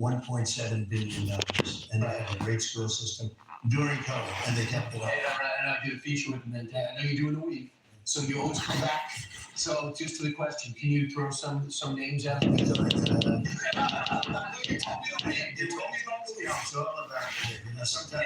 $1.7 billion, and they have a great school system during COVID, and they kept it up. And I did a feature with them that day. I know you're doing a week, so you always come back. So just to the question, can you throw some names out? You told me about it. So all about it. You know, sometimes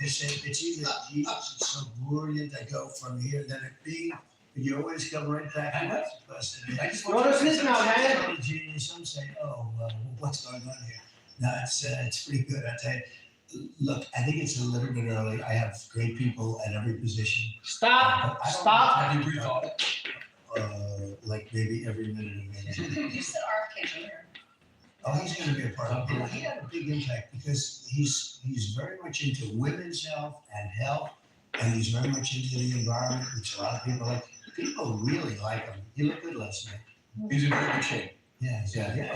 they say it's either genius, it's so brilliant, I go from here, then it B, but you always come right back to what's supposed to be. I just What is this now, man? Some genius, some say, oh, what's going on here? No, it's pretty good, I tell you. Look, I think it's a little bit early. I have great people at every position. Stop. Have you rethought it? Like maybe every minute a minute. You said RFK Jr. Oh, he's going to be a part of it. He had a big impact because he's very much into women's health and health, and he's very much into the environment, which a lot of people like. People really like him. He looked good last night. He's in very good shape. Yeah,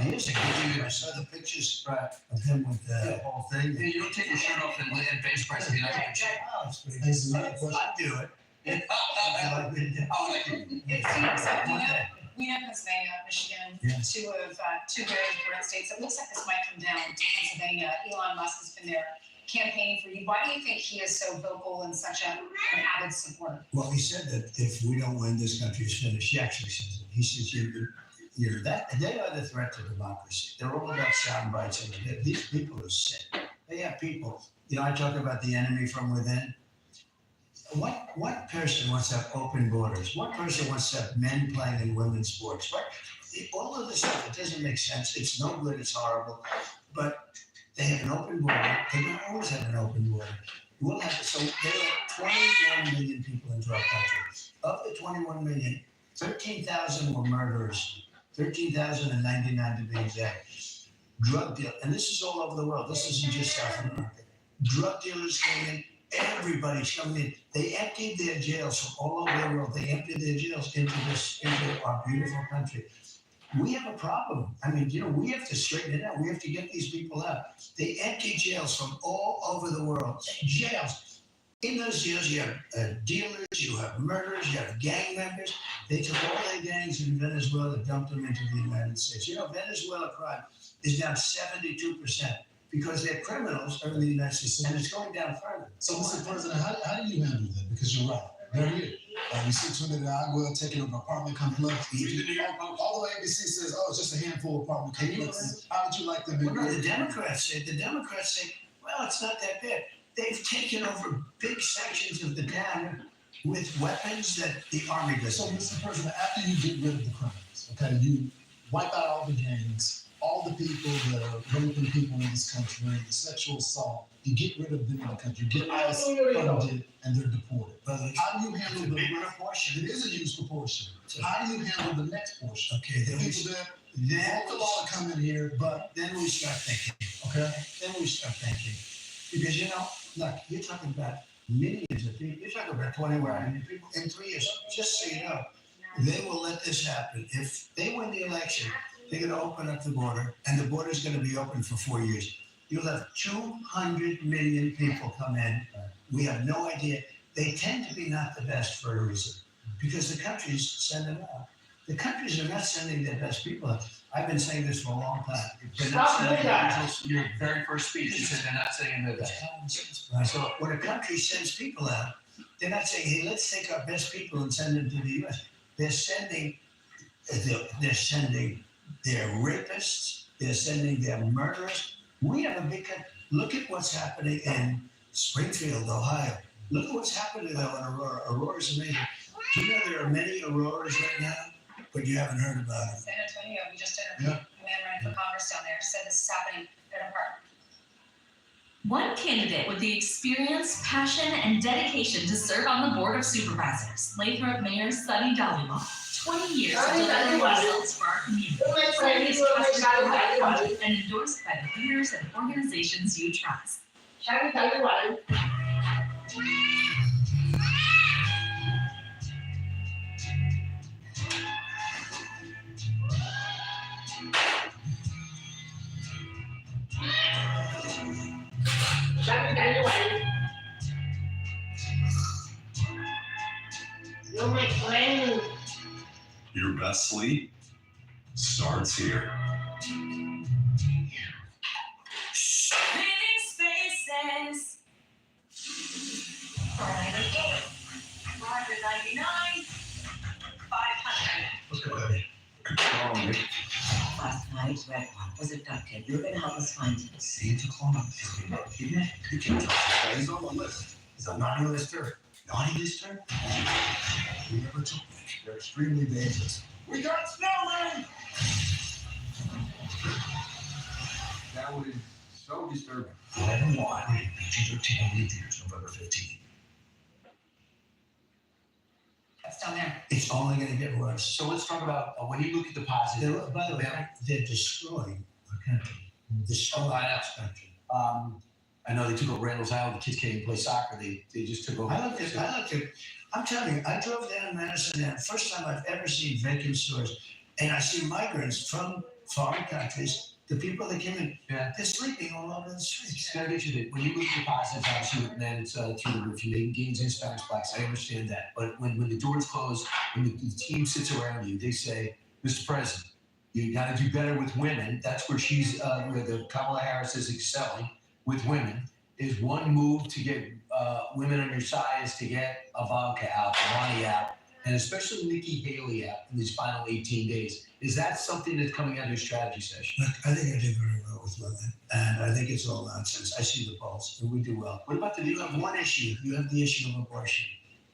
he is a good dude. I saw the pictures of him with the whole thing. Yeah, you don't take your shirt off and bench press and be like, Oh, it's pretty good. I'd do it. I like it. oh, like you. It seems like we know Pennsylvania, Michigan, Yeah. two very important states. It looks like this might come down to Pennsylvania. Elon Musk has been there campaigning for you. Why do you think he is so vocal and such an avid supporter? Well, he said that if we don't win, this country is finished. He actually says it. He says they are the threat to democracy. They're all about sound bites. And these people are sick. They have people. You know, I talk about the enemy from within. What person wants to have open borders? What person wants to have men playing in women's sports? All of this stuff, it doesn't make sense. It's no good. It's horrible. But they have an open border. They don't always have an open border. We'll have so there are 21 million people into our country. Of the 21 million, 13,000 were murderers. 13,099 to be exact. Drug deal, and this is all over the world. This isn't just South America. Drug dealers came in. Everybody's coming in. They emptied their jails from all over the world. They emptied their jails into our beautiful country. We have a problem. I mean, we have to straighten it out. We have to get these people out. They empty jails from all over the world. Jails. In those jails, you have dealers, you have murderers, you have gang members. They took all their gangs in Venezuela, dumped them into the United States. Venezuela crime is down 72%. Because their criminals are in the United States, and it's going down further. So, Mr. President, how do you handle that? Because you're right. They're here. We see Trinidad Agua taking over apartment complex. All the way ABC says, oh, it's just a handful of apartment complexes. How would you like them to do? The Democrats say, well, it's not that bad. They've taken over big sections of the town with weapons that the Army doesn't. So, Mr. President, after you get rid of the criminals, okay, you wipe out all the gangs, all the people that are raping people in this country, the sexual assault, you get rid of them in the country, get ICE funded, and they're deported. How do you handle the next portion? It is a huge proportion. How do you handle the next portion? Okay, the people that the law to come in here, but then we start thinking. Okay? Then we start thinking. Because, look, you're talking about millions of people. You're talking about 21 million people in 3 years. Just so you know, they will let this happen. If they win the election, they're going to open up the border, and the border is going to be open for 4 years. You'll have 200 million people come in. We have no idea. They tend to be not the best for a reason, because the countries send them out. The countries are not sending their best people out. I've been saying this for a long time. They're not sending your very first speech. You said they're not sending their best. So when a country sends people out, they're not saying, hey, let's take our best people and send them to the U.S. They're sending their rapists, they're sending their murderers. We have a big country. Look at what's happening in Springfield, Ohio. Look at what's happening though in Aurora. Aurora's amazing. Do you know there are many Auroras right now, but you haven't heard about them? San Antonio, we just interviewed a man running for Congress down there, said this is happening in a park. One candidate with the experience, passion, and dedication to serve on the Board of Supervisors, Lathrop Mayor Sunny Dhaliwal. 20 years to deliver results for our community. Sunny is trusted by the country and endorsed by the leaders and organizations you trust. Your best sleep starts here. Living spaces. $499. $500. Let's go ahead. Last night's red one was abducted. You're gonna help us find him. Santa Claus. He's on the list. He's a naughty lister. Naughty lister? We never took them. They're extremely dangerous. We got snowman! That was so disturbing. 11-1, PG-13 only theaters, November 15th. That's down there. It's only gonna get worse. So let's talk about, when you look at the positive. By the way, they're destroying our country. Destroying our country. I know they took over Randall's Island, the kids can't even play soccer, they just took over. I looked at, I'm telling you, I drove down Madison Ave, first time I've ever seen vacant stores, and I see migrants from foreign countries, the people that came in, Yeah. they're sleeping all over the streets. It's gotta get you that, when you look at the positives, obviously with men, it's through the roof, you make gains in Hispanics, blacks, I understand that. But when the doors close, when the team sits around you, they say, Mr. President, you gotta do better with women. That's where she's, where the Kamala Harris is excelling with women, is one move to get women on your side is to get Ivanka out, Melania out, and especially Nikki Haley out in these final 18 days. Is that something that's coming out of your strategy session? Look, I think I did very well with women, and I think it's all nonsense. I see the polls, and we do well. What about You have one issue. You have the issue of abortion.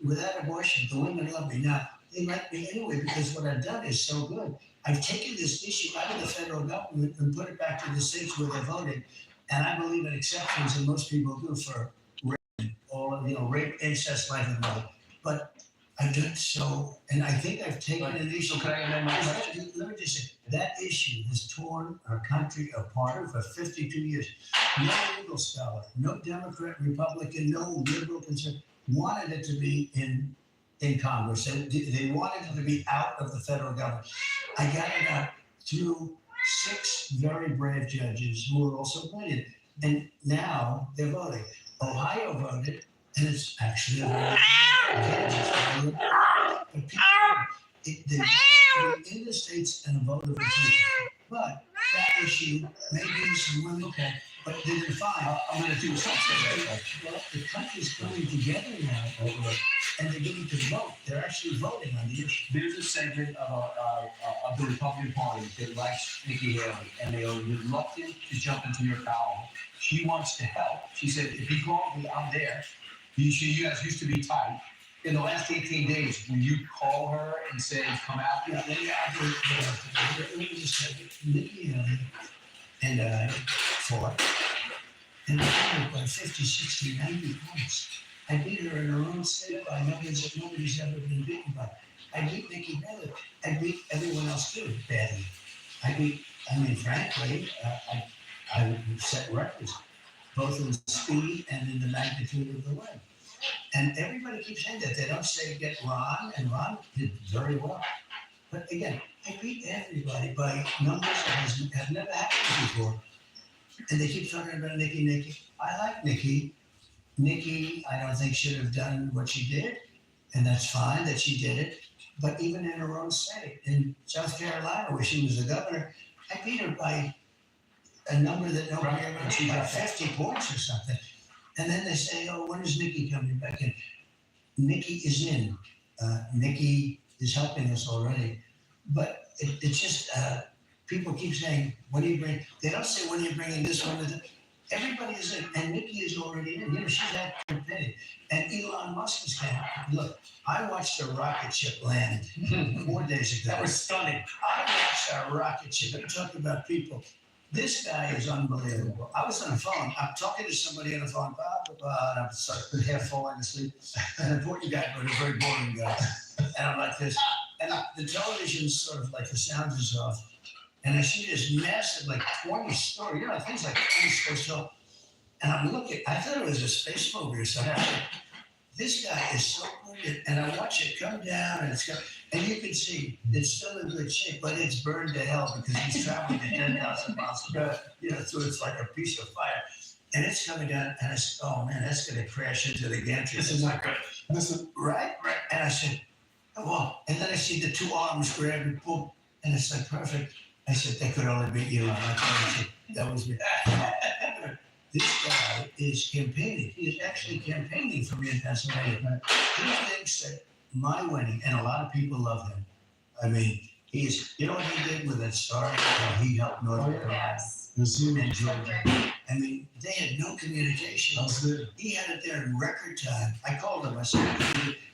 Without abortion, the women love me. Now, they like me anyway because what I've done is so good. I've taken this issue out of the federal government and put it back to the states where they're voting. And I believe in exceptions, and most people do for rape, or rape, incest, life, and love. But I've done so, and I think I've taken an issue. So can I amend my question? Let me just say, that issue has torn our country apart for 52 years. No legal scholar, no Democrat, Republican, no liberal conservative wanted it to be in Congress. They wanted it to be out of the federal government. I got it out through 6 very brave judges who were also appointed. And now they're voting. Ohio voted, and it's actually a very Kansas, but people, in the states and a vote of the people. But that issue, maybe some women, okay, but they didn't find. I'm going to do something. Well, the country's coming together now over it, and they're getting to vote. They're actually voting on the issue. There's a segment of the Republican Party that likes Nikki Haley, and they are reluctant to jump into your column. She wants to help. She said, if he calls me, I'm there. You guys used to be tight. In the last 18 days, will you call her and say, come out? Yeah, let me just say, Nikki and I fought, and I beat her by 50, 60, 90 points. I beat her in her own state by numbers that nobody's ever been beaten by. I beat Nikki badly. I beat everyone else too badly. Frankly, I set records, both in speed and in the magnitude of the win. And everybody keeps saying that. They don't say get Ron, and Ron did very well. But again, I beat everybody by numbers that have never happened before. And they keep talking about Nikki. I like Nikki. Nikki, I don't think should have done what she did, and that's fine that she did it. But even in her own state, in South Carolina, where she was the governor, I beat her by a number that nobody ever beat, by 50 points or something. And then they say, oh, when is Nikki coming back in? Nikki is in. Nikki is helping us already. But it's just, people keep saying, when do you bring, they don't say when you're bringing this one. Everybody is in, and Nikki is already in. She's that committed. And Elon Musk is coming. Look, I watched a rocket ship land 4 days ago. That was stunning. I watched a rocket ship. I'm talking about people. This guy is unbelievable. I was on the phone. I'm talking to somebody on the phone, and I'm half falling asleep. An important guy, but a very boring guy. And I'm like this. And the television's sort of like the sound is off. And I see this massive, like 20-story, things like 20-story tall. And I'm looking, I thought it was a space movie or something. This guy is so brilliant. And I watch it come down, and you can see it's still in good shape, but it's burned to hell because he's traveling at 10,000 miles an hour. So it's like a piece of fire. And it's coming down, and I said, oh man, that's going to crash into the gantry. This is not good. Right. And I said, oh, well. And then I see the 2 arms grab and pull, and it's like perfect. I said, that could only be Elon. That was me. this guy is campaigning. He is actually campaigning for me in Pennsylvania. He thinks that my winning, and a lot of people love him. I mean, you know what he did with that story? He helped North Carolina Yes. It was huge. and So Georgia. great. I mean, they had no communication. That was good. He had it there in record time. I called him. I said,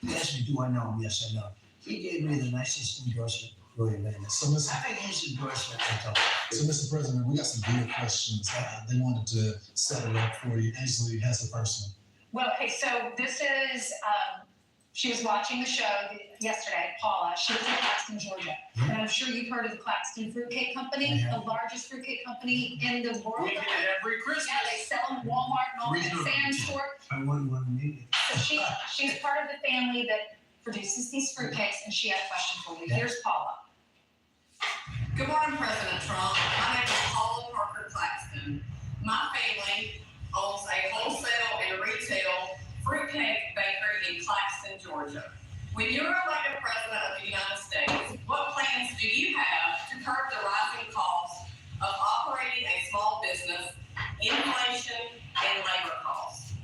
he asked me, do I know him? Yes, I know. He gave me the nicest endorsement, Roy Lane. So, Mr. I think his endorsement, I told So, Mr. President, we got some good questions. They wanted to set it up for you. Ainsley has the first one. Well, okay, so this is, she was watching the show yesterday, Paula. She was in Claxton, Georgia. And I'm sure you've heard of the Claxton Fruitcake Company, I have. the largest fruitcake company in the world. We get it every Christmas. Yeah, they sell them at Walmart and all that, Regional. Sam's Store. I wouldn't want to meet him. So she's part of the family that produces these fruitcakes, and she had a question for you. Yeah. Here's Paula. Good morning, President Trump. My name is Paula Parker Claxton. My family owns a wholesale and retail fruitcake bakery in Claxton, Georgia. When you're elected President of the United States, what plans do you have to curb the rising costs of operating a small business, inflation, and labor costs?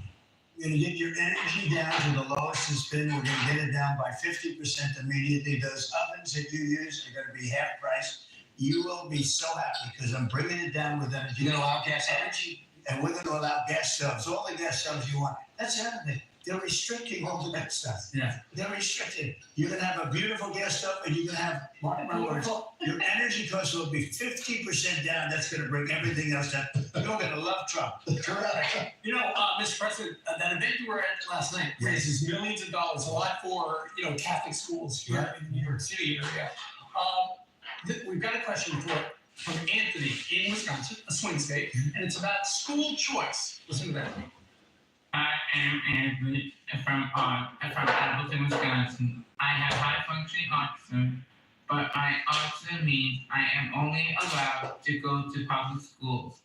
We're going to get your energy down to the lowest it's been. We're going to get it down by 50% immediately. Those ovens that you use are going to be half price. You will be so happy because I'm bringing it down with energy. You're gonna allow gas energy, and we're going to allow gas stoves, all the gas stoves you want. That's the other thing. They're restricting all the gas stuff. Yeah. They're restricted. You're going to have a beautiful gas stove, and you're going to have, mark my words, your energy costs will be 50% down. That's going to bring everything else down. You're going to love Trump. Correct. You know, Mr. President, that event you were at last night Yes. raises millions of dollars, a lot for, Catholic schools here in the New York City area. We've got a question from Anthony in Wisconsin, a swing state, and it's about school choice. Listen to that. I am Anthony from Appleton, Wisconsin. I have high functioning autism, but my autism means I am only allowed to go to public schools.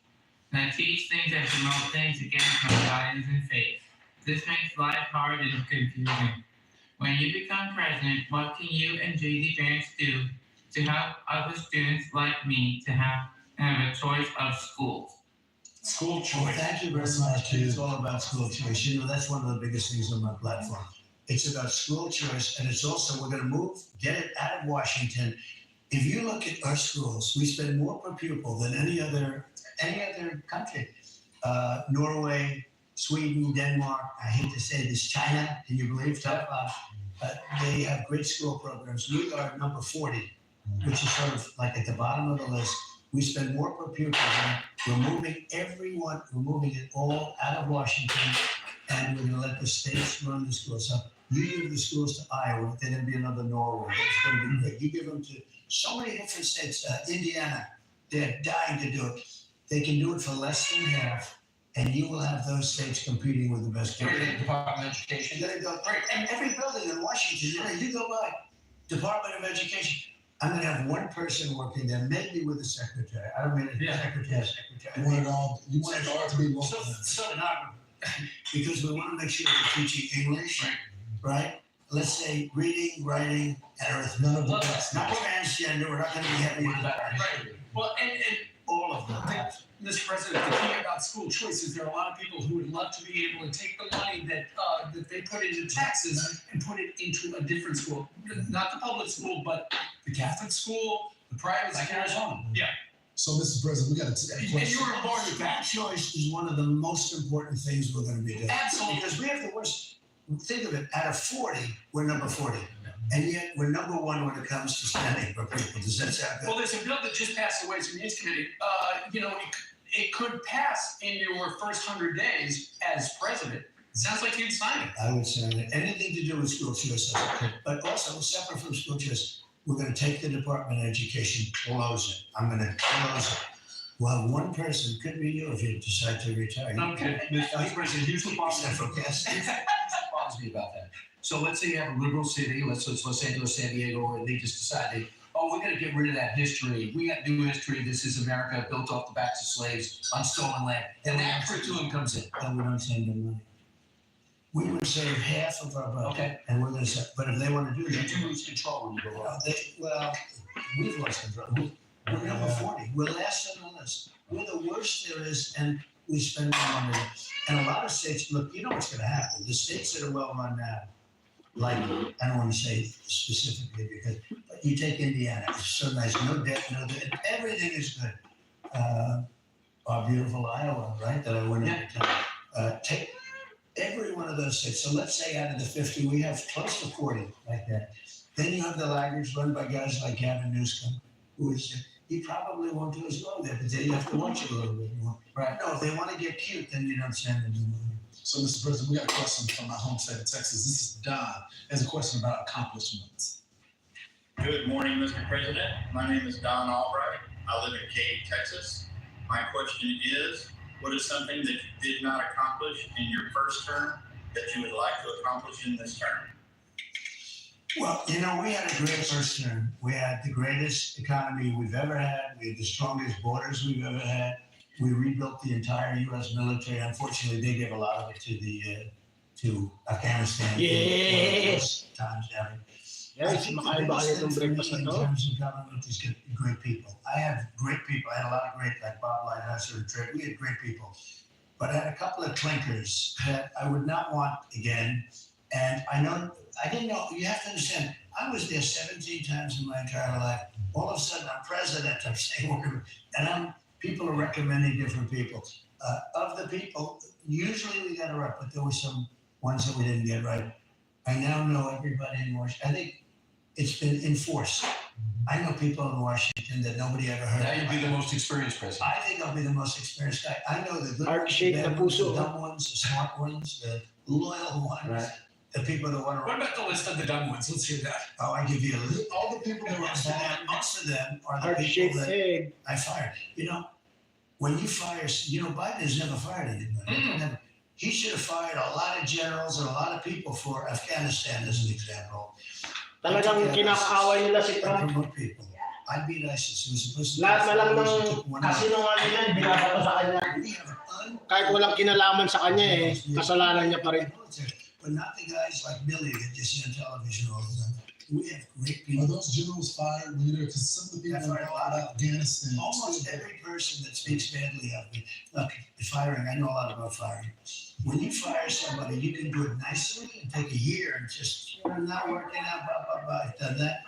And I teach things that promote things against my values and faith. This makes life hard and confusing. When you become president, what can you and JD Vance do to help other students like me to have a choice of schools? School Well, choice. thank you very much. It's all about school choice. You know, that's one of the biggest things on my platform. It's about school choice, and it's also, we're going to get it out of Washington. If you look at our schools, we spend more per pupil than any other country. Norway, Sweden, Denmark, I hate to say this, China, can you believe? They have great school programs. We are number 40, which is sort of like at the bottom of the list. We spend more per pupil. We're moving it all out of Washington, and we're going to let the states run the schools. So you give the schools to Iowa, then there'll be another Norway. It's going to be great. You give them to so many different states. Indiana, they're dying to do it. They can do it for less than half, and you will have those states competing with the best. Department of Education. They're going to go great. And every building in Washington, you go by, Department of Education. I'm going to have one person working there, maybe with a secretary. I don't mean a secretary. You want it all to be local. So not because we want to make sure we're teaching English, right? Let's say reading, writing, and arithmetic. None of Love the that. Not transgender. We're not going to be heavy with that. Right. Well, and All of them. Mr. President, the thing about school choice is there are a lot of people who would love to be able to take the money that they put into taxes and put it into a different school. Not the public school, but the Catholic school, the private Like school. Arizona. Yeah. So, Mr. President, we got to take a And question. you were born with that. Choice is one of the most important things we're going to be doing. Absolutely. Because we have the worst. Think of it. Out of 40, we're number 40. And yet we're number one when it comes to spending per people. Does that sound good? Well, there's a bill that just passed the Ways and Means Committee. It could pass in your first 100 days as president. Sounds like you'd sign it. I would say that anything to do with school choice, but also separate from school choice, we're going to take the Department of Education, close it. I'm going to close it. We'll have one person, could be you if you decide to retire. Okay, Mr. President, here's what bothers Except for gas. me about that. So let's say you have a liberal city, let's say to San Diego, and they just decided, we're going to get rid of that history. We got new history. This is America built off the backs of slaves on stolen land. And that curriculum comes in. And we don't save them money. We would save half of our budget. Okay. And we're going to say, but if they want to do You that, do lose control when you go wrong. we've lost control. We're number 40. We're last on the list. We're the worst there is, and we spend more money. And a lot of states, look, you know what's going to happen. The states that are well run now, like, I don't want to say specifically because, but you take Indiana, it's so nice, no debt, everything is good. Our beautiful Iowa, right, that I went into. Take every one of those states. So let's say out of the 50, we have close to 40 like that. Then you have the laggards run by guys like Gavin Newsom, who is, he probably won't do as well there, but then you have to watch it a little bit more. Right. No, if they want to get cute, then you don't send them anymore. So, Mr. President, we got a question from my home state of Texas. This is Don. Has a question about accomplishments. Good morning, Mr. President. My name is Don Albright. I live in Katy, Texas. My question is, what is something that you did not accomplish in your first term that you would like to accomplish in this term? Well, we had a great first term. We had the greatest economy we've ever had. We had the strongest borders we've ever had. We rebuilt the entire U.S. military. Unfortunately, they gave a lot of it to Afghanistan. Yes. Times down. Yes, makain ba kayo itong breakfast na In to? terms of government, is great people. I have great people. I had a lot of great, like Bob Lighthouse and Trey. We had great people. But I had a couple of clinkers that I would not want again. And I didn't know, you have to understand, I was there 17 times in my entire life. All of a sudden, I'm president. I'm saying, and people are recommending different people. Of the people, usually we got it right, but there were some ones that we didn't get right. I now know everybody in Washington. I think it's been enforced. I know people in Washington that nobody ever heard Now of. you'd be the most experienced president. I think I'll be the most experienced guy. I know the good Heart ones, the shape bad na ones, the puso. dumb ones, the smart ones, the loyal ones, Right. the people that want to. What about the list of the dumb ones? Let's hear that. Oh, I give you a list. All the people that are Most of them are the Heart people shaped that egg. I fired. When you fire, Biden has never fired anybody. Never. He should have fired a lot of generals and a lot of people for Afghanistan, as an example. Talagang kinakaaway nila si I Trump. promote people. I beat ISIS. It was supposed to be Lahat na lang ng took 1 hour. kasinungaling yan, binasa sa kanya. We have an Kahit walang kinalaman sa kanya kasalanan niya pa rin. But not the guys like Billy that you see on television all the time. We have great Are people. those generals fired leader? Because some of the people Fired a lot. in Afghanistan. Almost every person that speaks badly of me. Look, firing, I know a lot about firing. When you fire somebody, you can do it nicely and take a year and just, you're not working out, blah, blah, blah. I've done that.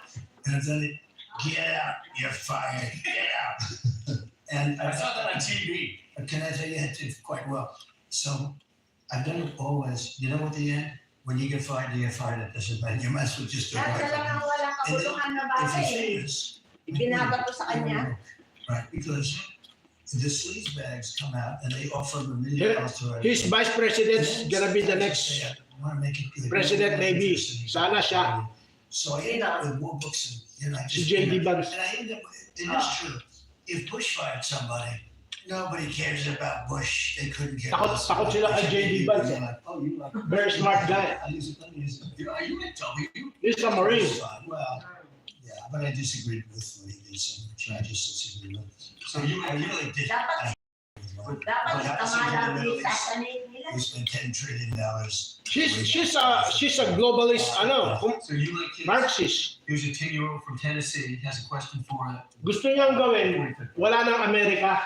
And I've done it. Get out, you're fired. Get out. And I saw that on TV. Can I tell you, I did quite well. So I've done it always. You know what the end? When you get fired, you get fired. It doesn't matter. You mess with just the Lahat na right. lang ang walang kabuluhan na If bata you're eh. famous, Ibinabato sa kanya. right? Because the sleaze bags come out and they offer them $1 million to His vice president's gonna be the next president, maybe. Sana siya. So I ended up with more books and I Si just, J.D. Vance. and I ended up with, and it's true. If Bush fired somebody, nobody cares about Bush. They couldn't care less. Takot sila kay J.D. Vance. Like, oh, you like Very smart guy. I use it. Let me use it. Are you at W? He's a Marine. Well, yeah, but I disagreed with what he did so much. I just disagreed with it. So you I really did. Dapat tamalang sa kanil nila. We spent $10 trillion. She's a globalist, So you like kids? Marxist. Here's a 10-year-old from Tennessee has a question for Gusto niyang gawin, wala nang Amerika.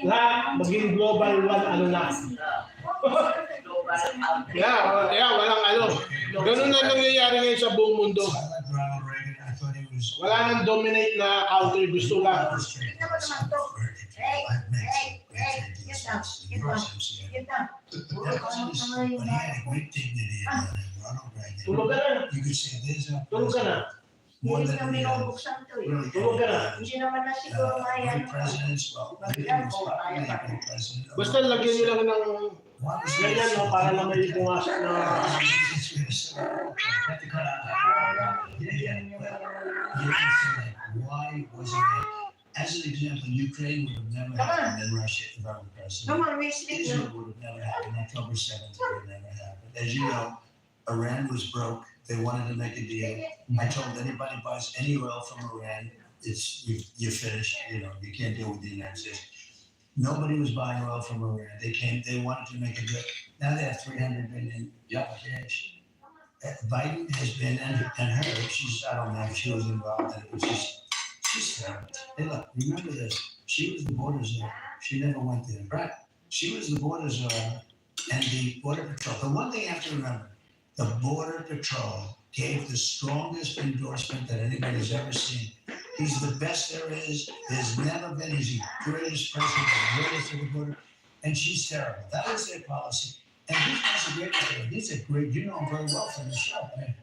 Lahat, maging global one, na. Yeah, walang Ganun na nangyayari ngayon sa buong mundo. So I like Ronald Reagan. I thought he was. Wala nang dominate na country, gusto lang. Get down. But he had a great dignity about him, Ronald Reagan. Tulog ka na. You could say there's a Tulog ka na. more Hindi than na may buksan to eh. really Tulog ka na. Hindi naman na siguro great maya. presidents. Well, maybe he was probably a great president. Basta lagyan nyo lang ng One was ganyan, para na may bungasa na. Have to cut out that. Yeah. But you can say, why wasn't it? As an example, Ukraine would have never happened in Russia if I were president. Come on, may sleep Israel na. would have never happened. October 7th would have never happened. As you know, Iran was broke. They wanted to make a deal. I told anybody buys any oil from Iran, you're finished. You can't deal with the United States. Nobody was buying oil from Iran. They wanted to make a deal. Now they have 300 billion cash. Biden has been, and her, I don't know if she was involved in it, but she's terrible. Hey, look, remember this. She was the border czar. She never went there. Right. She was the border czar and the border patrol. The one thing you have to remember, the border patrol gave the strongest endorsement that anybody's ever seen. He's the best there is. There's never been. He's the greatest president, the greatest of the border. And she's terrible. That was their policy. And he's a great guy. He's a great, you know him very well from the show. I mean,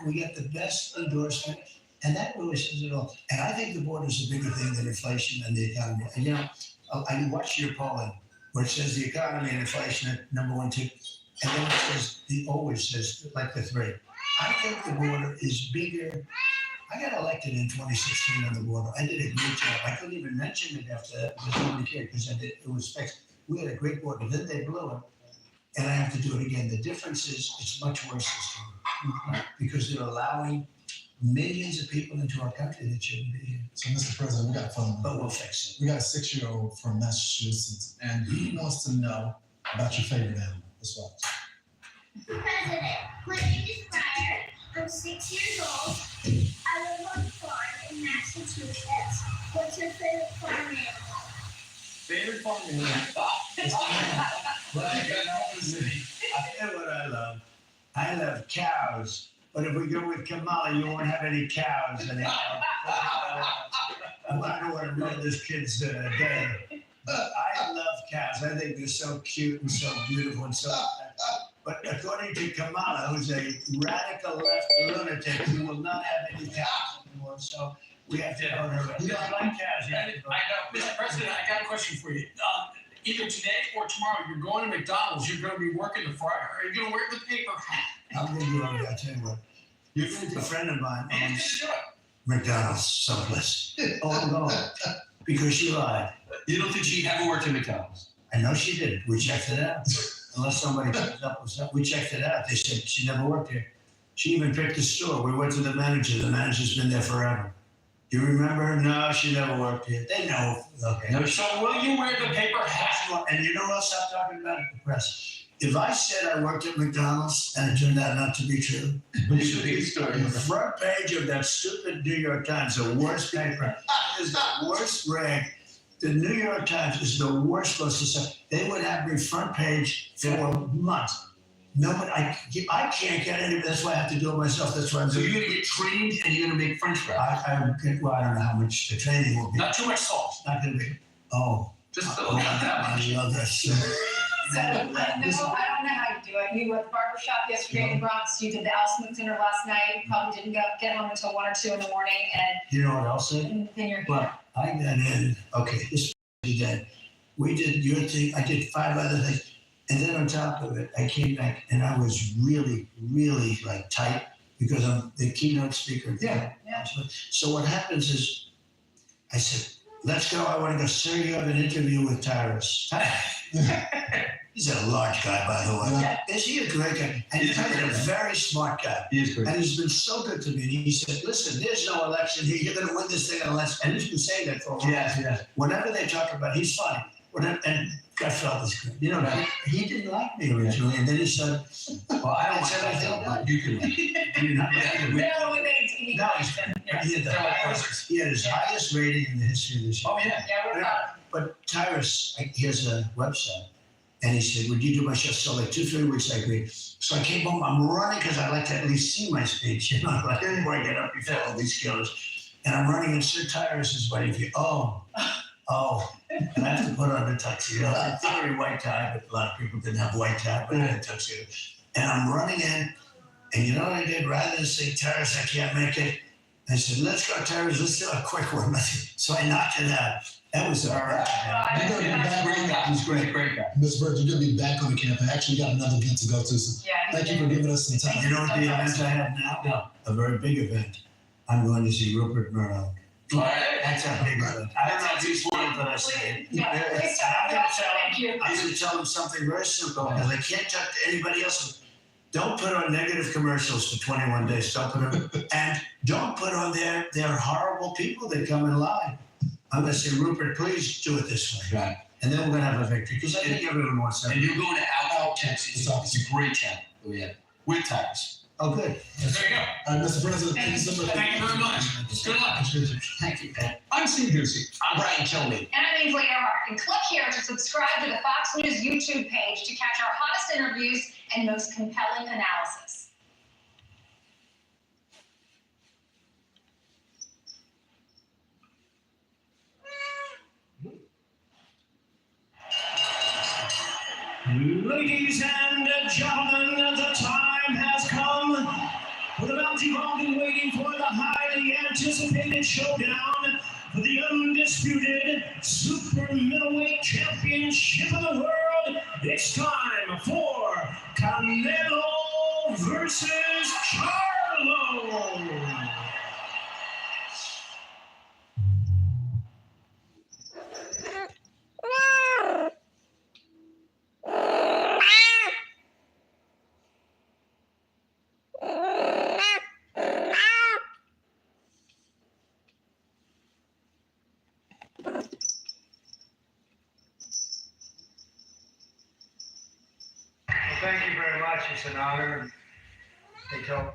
we get the best endorsement, and that really says it all. And I think the border is a bigger thing than inflation and the economy. And you know, I watched your polling where it says the economy and inflation at number 1, 2, and then it says, it always says like the 3. I think the border is bigger. I got elected in 2016 on the border. I did a great job. I couldn't even mention it after that because nobody cared because it was fixed. We had a great border. Then they blew it, and I have to do it again. The difference is it's much worse this time because they're allowing millions of people into our country that shouldn't be here. So, Mr. President, we got a phone. But we'll fix it. We got a 6-year-old from Massachusetts, and he wants to know about your favorite animal. Let's watch. Mr. President, my name is Ryder. I'm 6 years old. I live on a farm in Massachusetts. What's your favorite farm animal? Favorite farm animal? Well, I tell you what I love. I love cows. But if we go with Kamala, you won't have any cows anymore. I don't want to ruin this kid's day. But I love cows. I think they're so cute and so beautiful and so. But according to Kamala, who's a radical left lunatic, we will not have any cows anymore. So we have to vote her. We don't like cows. I know, Mr. President, I got a question for you. Either today or tomorrow, you're going to McDonald's. You're going to be working the fryer. Are you going to wear the paper hat? I'm going to do it. I'll tell you what. You're going to a friend of mine And owns you're going to do McDonald's someplace. Oh no, because she lied. You don't think she ever worked at McDonald's? I know she did. We checked it out. Unless somebody comes up with something, we checked it out. They said she never worked here. She even picked a store. We went to the manager. The manager's been there forever. You remember her? No, she never worked here. They know. Okay. No, So will you wear the paper hat? And you know what? Stop talking about it in the press. If I said I worked at McDonald's and it turned out not to be true, It's a big story. the front page of that stupid New York Times, the worst paper, is the worst rag. The New York Times is the worst place to say. They would have me front page for months. Nobody, I can't get any. That's why I have to do it myself. That's why I'm So doing you're going to get trained and you're going to make French fries. I don't know how much the training will be. Not too much salt. Not going to be. Oh, Just a oh, little bit. I love that shit. So, I don't know how you do it. You were at the barber shop yesterday in the Bronx. You did the Al Smith dinner last night. You probably didn't get home until 1 or 2 in the morning, You know what else? and then you're here. Well, I got in. Okay, this is dead. We did your thing. I did 5 other things. And then on top of it, I came back and I was really, really like tight because I'm the keynote speaker. Yeah. So what happens is I said, let's go. I want to go. Sir, you have an interview with Tyrus. He's a large guy, by the way. Yeah. Is he a great guy? And he's a very smart guy. He is great. And he's been so good to me. And he said, listen, there's no election here. You're going to win this thing unless, and he's been saying that for a while. Yeah. Whenever they talk about, he's funny. And God felt this good. You know, he didn't like me originally. And then he said, Well, I don't That's want everything. that, but you can. you're not Yeah. No, when they No, he had his highest rating in the history of this year. Oh, yeah. Yeah, we're not. But Tyrus, he has a website. And he said, would you do my show? So like 2-3 weeks, I agreed. So I came home, I'm running because I like to at least see my speech, you know, like before I get up before all these killers. And I'm running and Sir Tyrus is waiting for you. Oh. And I have to put on the tuxedo. In theory, white tie, but a lot of people didn't have white tie, but I had a tuxedo. And I'm running in, and you know what I did? Rather than say, Tyrus, I can't make it, I said, let's go, Tyrus, let's do a quick one. So I knocked it out. That was all right. You're gonna be back. Great guy. He's great guy. Ms. Bird, you're gonna be back on the campaign. Actually, you got another event to go to. So Yeah. thank you for giving us some time. You know what the event I have now? No. A very big event. I'm going to see Rupert Murdoch. All right. That's a big event. I don't know if he's one, but I say it. Yeah, please stop. I'm going to tell Thank you. him, I'm going to tell him something very simple because I can't talk to anybody else. Don't put on negative commercials for 21 days. Don't put on, and don't put on their horrible people that come and lie. I'm going to say, Rupert, please do it this way. Right. And then we're going to have a victory because I think everyone wants that. And you're going to Alcoa, Texas. It's a great town. Oh, yeah. With Tyrus. Oh, good. There you go. All right, Mr. President, thank you so much. Thank you very much. Good luck. Thank you, Pat. I'm Steve Ducey. I'm Brian Kilmeade. And my name's Leah Hart. and click here to subscribe to the Fox News YouTube page to catch our hottest interviews and most compelling analysis. Ladies and gentlemen, the time has come for the bout you've all been waiting for, the highly anticipated showdown for the undisputed super middleweight championship of the world. It's time for Canelo versus Charlo. Well, thank you very much. It's an honor. Hey, Joe.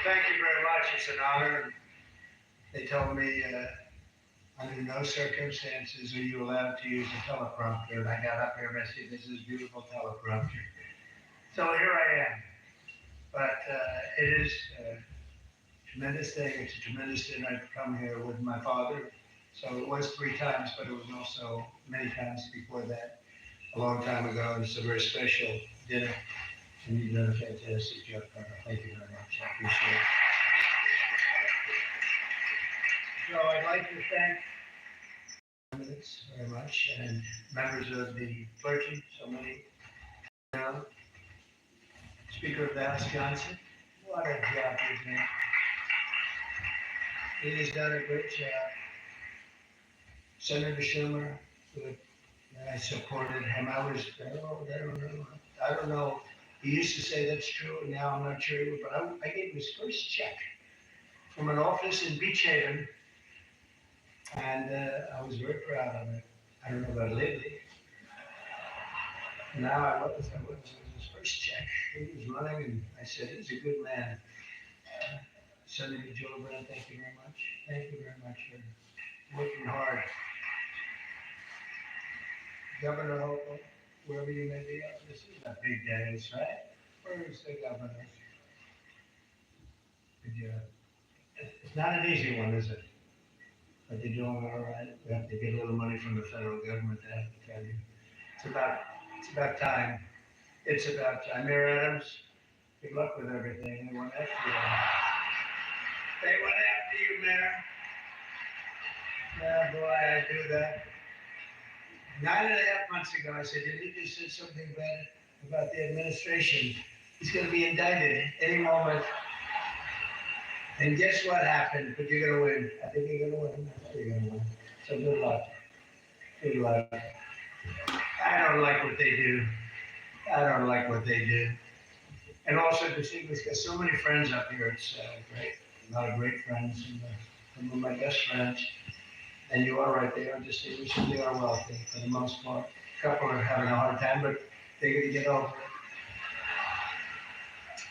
Thank you very much. It's an honor. They told me under no circumstances are you allowed to use a teleprompter. And I got up here and I said, this is a beautiful teleprompter. So here I am. But it is a tremendous thing. It's a tremendous dinner. I've come here with my father. So it was 3 times, but it was also many times before that, a long time ago. It's a very special dinner. And you've done a fantastic job, Colonel. Thank you very much. I appreciate it. So I'd like to thank candidates very much and members of the clergy, so many. Speaker of the House Johnson, what a job he's done. He has done a great job. Senator Schumer, good. I supported him. I don't know. He used to say that's true, and now I'm not sure. But I gave him his first check from an office in Beach Haven, and I was very proud of it. I don't know about lately. Now I was his first check. He was running, and I said, he's a good man. Senator Joe Brown, thank you very much. Thank you very much for working hard. Governor Hochul, wherever you may be, this is a big day, right? Where is the governor? Good job. It's not an easy one, is it? But you're doing all right. We have to get a little money from the federal government, I have to tell you. It's about time. It's about time. Mayor Adams, good luck with everything. They went after you. They went after you, Mayor. Yeah, boy, I do that. 9.5 months ago, I said, did he just said something bad about the administration? He's going to be indicted any moment. And guess what happened? But you're going to win. I think you're going to win. I know you're going to win. So good luck. Good luck. I don't like what they do. I don't like what they do. And also, distinguished, got so many friends up here. It's great. A lot of great friends. And some of my best friends. And you are right, they are distinguished and they are wealthy for the most part. A couple are having a hard time, but they're going to get over it.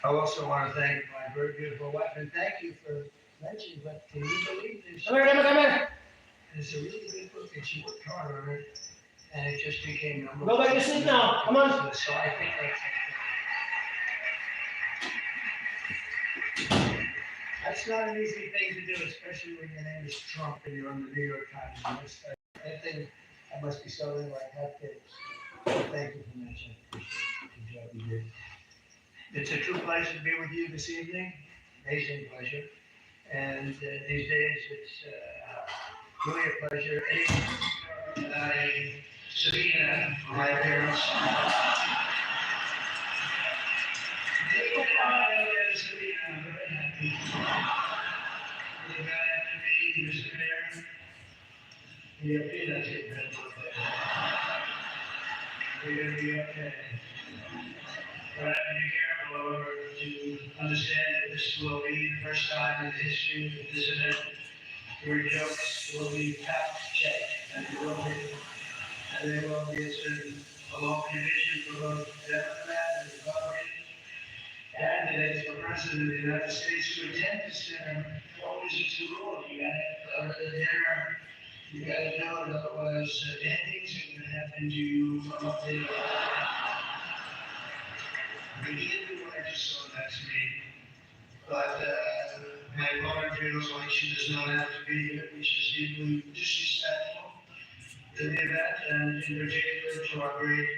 I also want to thank my very beautiful wife, and thank you for mentioning, but can you believe this? Come here. It's a really good book, and she worked hard on it, and it just became number Go back to sleep now. Come on. So I think that's not an easy thing to do, especially when your name is Trump and you're on the New York Times. I think that must be something like hotcakes. Thank you for mentioning it. Good job you did. It's a true pleasure to be with you this evening. Amazing pleasure. And these days, it's really a pleasure. Sabina, for my appearance. Sabina, I'm very happy. Really glad to meet you, Mr. Mayor. You're going to be okay. But I have to be careful, however, to understand that this will be the first time in the history of this event. Your jokes will be fact-checked, and there will be a certain long condition for both Democrat president of the United States to attend this dinner. Always it's a rule. You gotta have the dinner. You gotta know it, otherwise bad things are gonna happen to you from up there. We did do what I just saw that to me. But my mother feels like she does not have to be here, which is deeply disrespectful to the event and in particular to our great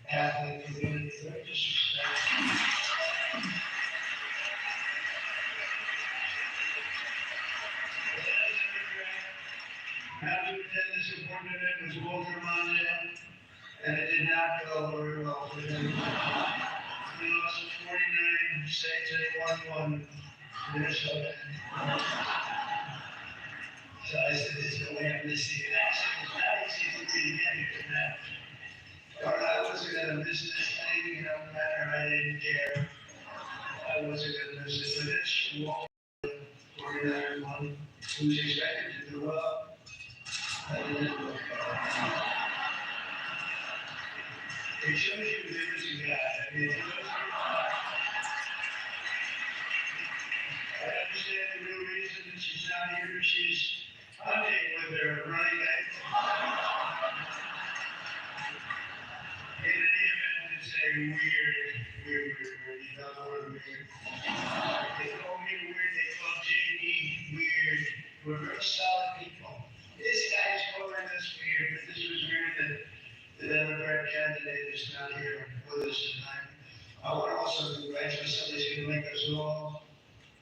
Catholic community. Very disrespectful. How to attend this important event was Walter Mondale, and it did not go very well for him. We lost 49 states and won Minnesota. So I said, there's no way I'm missing it. Actually, it's not easy for me to get here tonight. But I wasn't going to miss this thing, you know, no matter, I didn't care. I wasn't going to miss it, but it's Walter 49 won, who's expected to do well. I didn't look it shows you the difference in God. I mean, I understand the real reason that she's not here. She's hunting with her running back. In any event, it's a weird, you know the word weird. They call me weird, they call JD weird. We're very solid people. This guy's calling us weird, but this was weird that the Democrat candidate is not here with us tonight. I want to also congratulate somebody who's going to make us all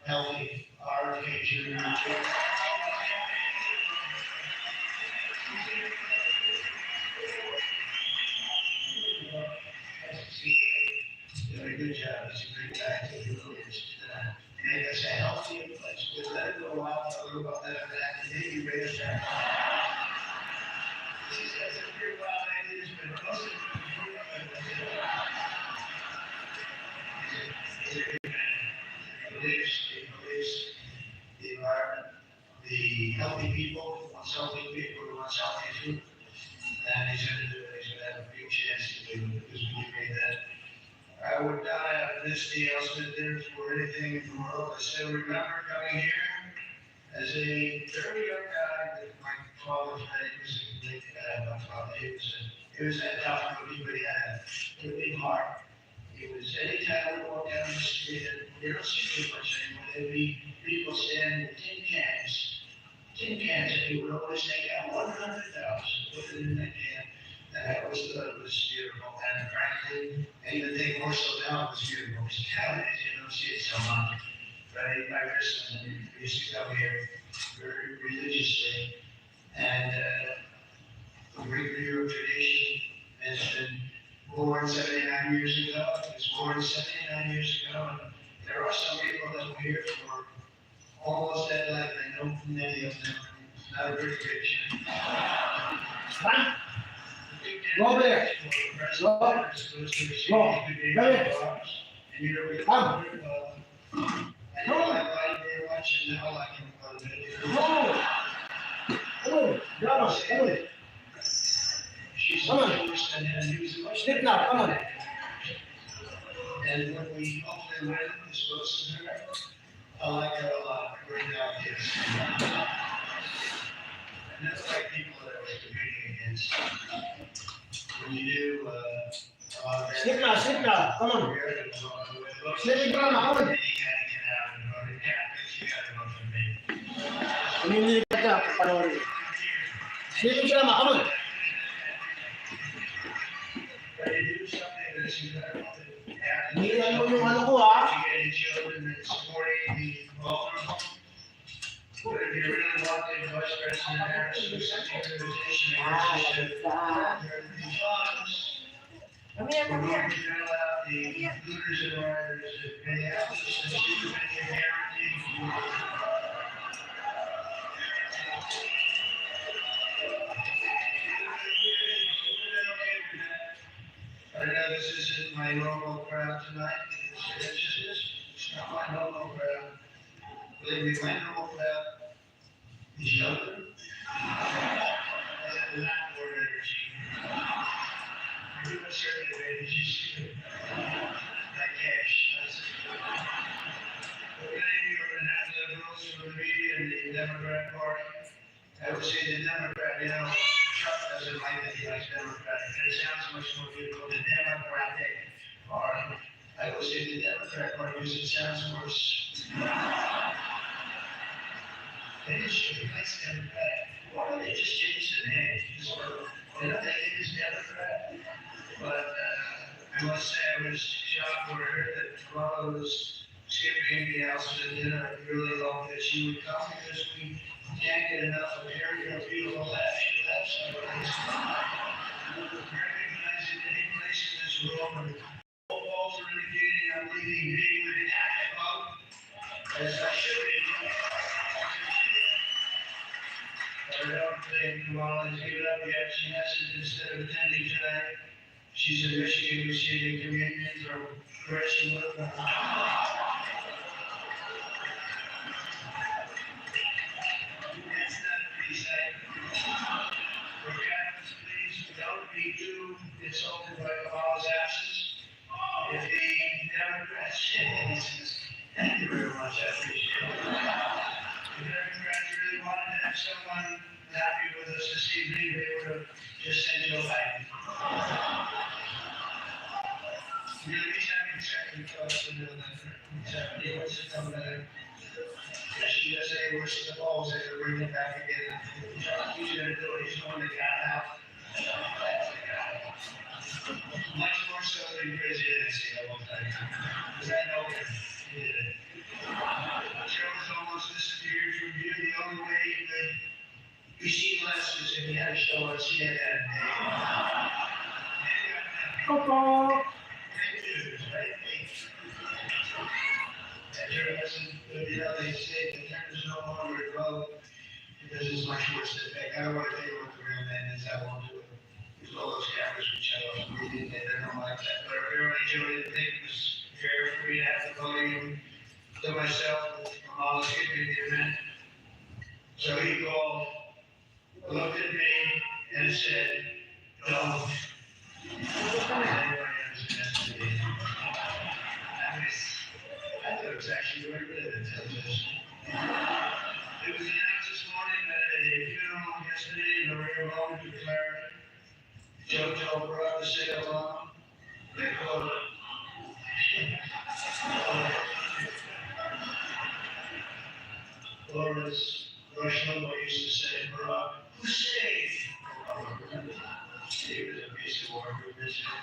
healthy, our future. Doing a good job. He's a great guy. Make us a healthy place. Just let it go out a little bit better than that. Maybe raise that. She says it's pretty wild ideas, but most of them are pretty he's a good man. He believes the environment, the healthy people, who wants healthy people, who wants healthy food. And he's going to do it. He's going to have a big chance to do it because we made that. I would not have missed the Elspeth dinner for anything in the world. I still remember coming here as a very young guy that my father had. He was a great guy, my father. He was that tough cookie, but he had a big heart. It was anytime we walked down the street, and you don't see too much anymore. There'd be people standing with tin cans, and he would always take out 100,000, put it in that can. And I always thought it was beautiful. And frankly, I even think more so now it was beautiful. Because nowadays you don't see it so much. But my wrist, we used to come here very religiously. And a great New York tradition has been born 79 years ago. It was born 79 years ago. And there are some people that were here for almost that life. I know many of them. It's not a very good chance. Go over there. Go. Go. Come here. Come. I like very much, and now I like him quite a bit. Go. Come on. Come on. Come on. Sit now. Come on. And when we hopefully win this close to her, I like her a lot. Great ideas. And that's like people that I was competing against. When you do, Sit now. Come on. Sit down. Come on. Hindi ka panoorin. Sit down. Come on. Hihilan mo yung ano ko, ha? But if you really want the vice president Harris to send you an invitation, Come here, come here. fill out the looters and rioters that pay out, and she would make a guarantee. I know this isn't my normal crowd tonight. It's not my normal crowd. Believe me, my normal crowd is younger. Has a lot more energy. You have certain advantages. Like cash. I would say the Democrat, Trump doesn't like that he likes Democratic, and it sounds much more beautiful, the Democratic Party. I would say the Democrat Party because it sounds worse. They just should be nice Democratic. Why don't they just change the name? They don't think it is Democrat. But I must say I was shocked when I heard that Kamala was skipping the house for dinner. I really hoped that she would come because we can't get enough of hearing her beautiful laugh. She laughs so nice. Recognizing any place in this room, and all balls are indicating I'm leading big with an active vote, as I should be. I don't think Kamala has given up yet. She hasn't, instead of attending tonight. She's in Michigan receiving communion from Christian Lutheran. That's not a peace act. For Catholics, please don't be too insulted by Kamala's absence. If the Democrats, thank you very much, I appreciate it. The Democrats really wanted to have someone happy with us this evening, they would have just sent Joe Biden. He's having second thoughts and he wants to come back. She just say he wishes the balls and bring him back again. He's gonna do it, he's going to get out. That's the guy. Much more so than presidency, I will tell you. Because I know him. He did it. Joe has almost disappeared from view. The only way he could receive less is if he had to show us CNN. Coco. They say the time is no longer a vote because it's much worse than that. I don't want to tell you what the real name is. I won't do it. Because all those cameras would show up. They don't like that. But apparently, Joe didn't think it was fair for me to have to vote to myself with Kamala skipping the event. So he called, looked at me, and said, "Don't." I thought it was actually very good until just. It was announced this morning that at a funeral yesterday in the rare moment of clarity, Joe told Barack to say along. They called it. Laura's Rush Limbaugh used to say, Barack, who's safe? He was a piece of work for Michigan.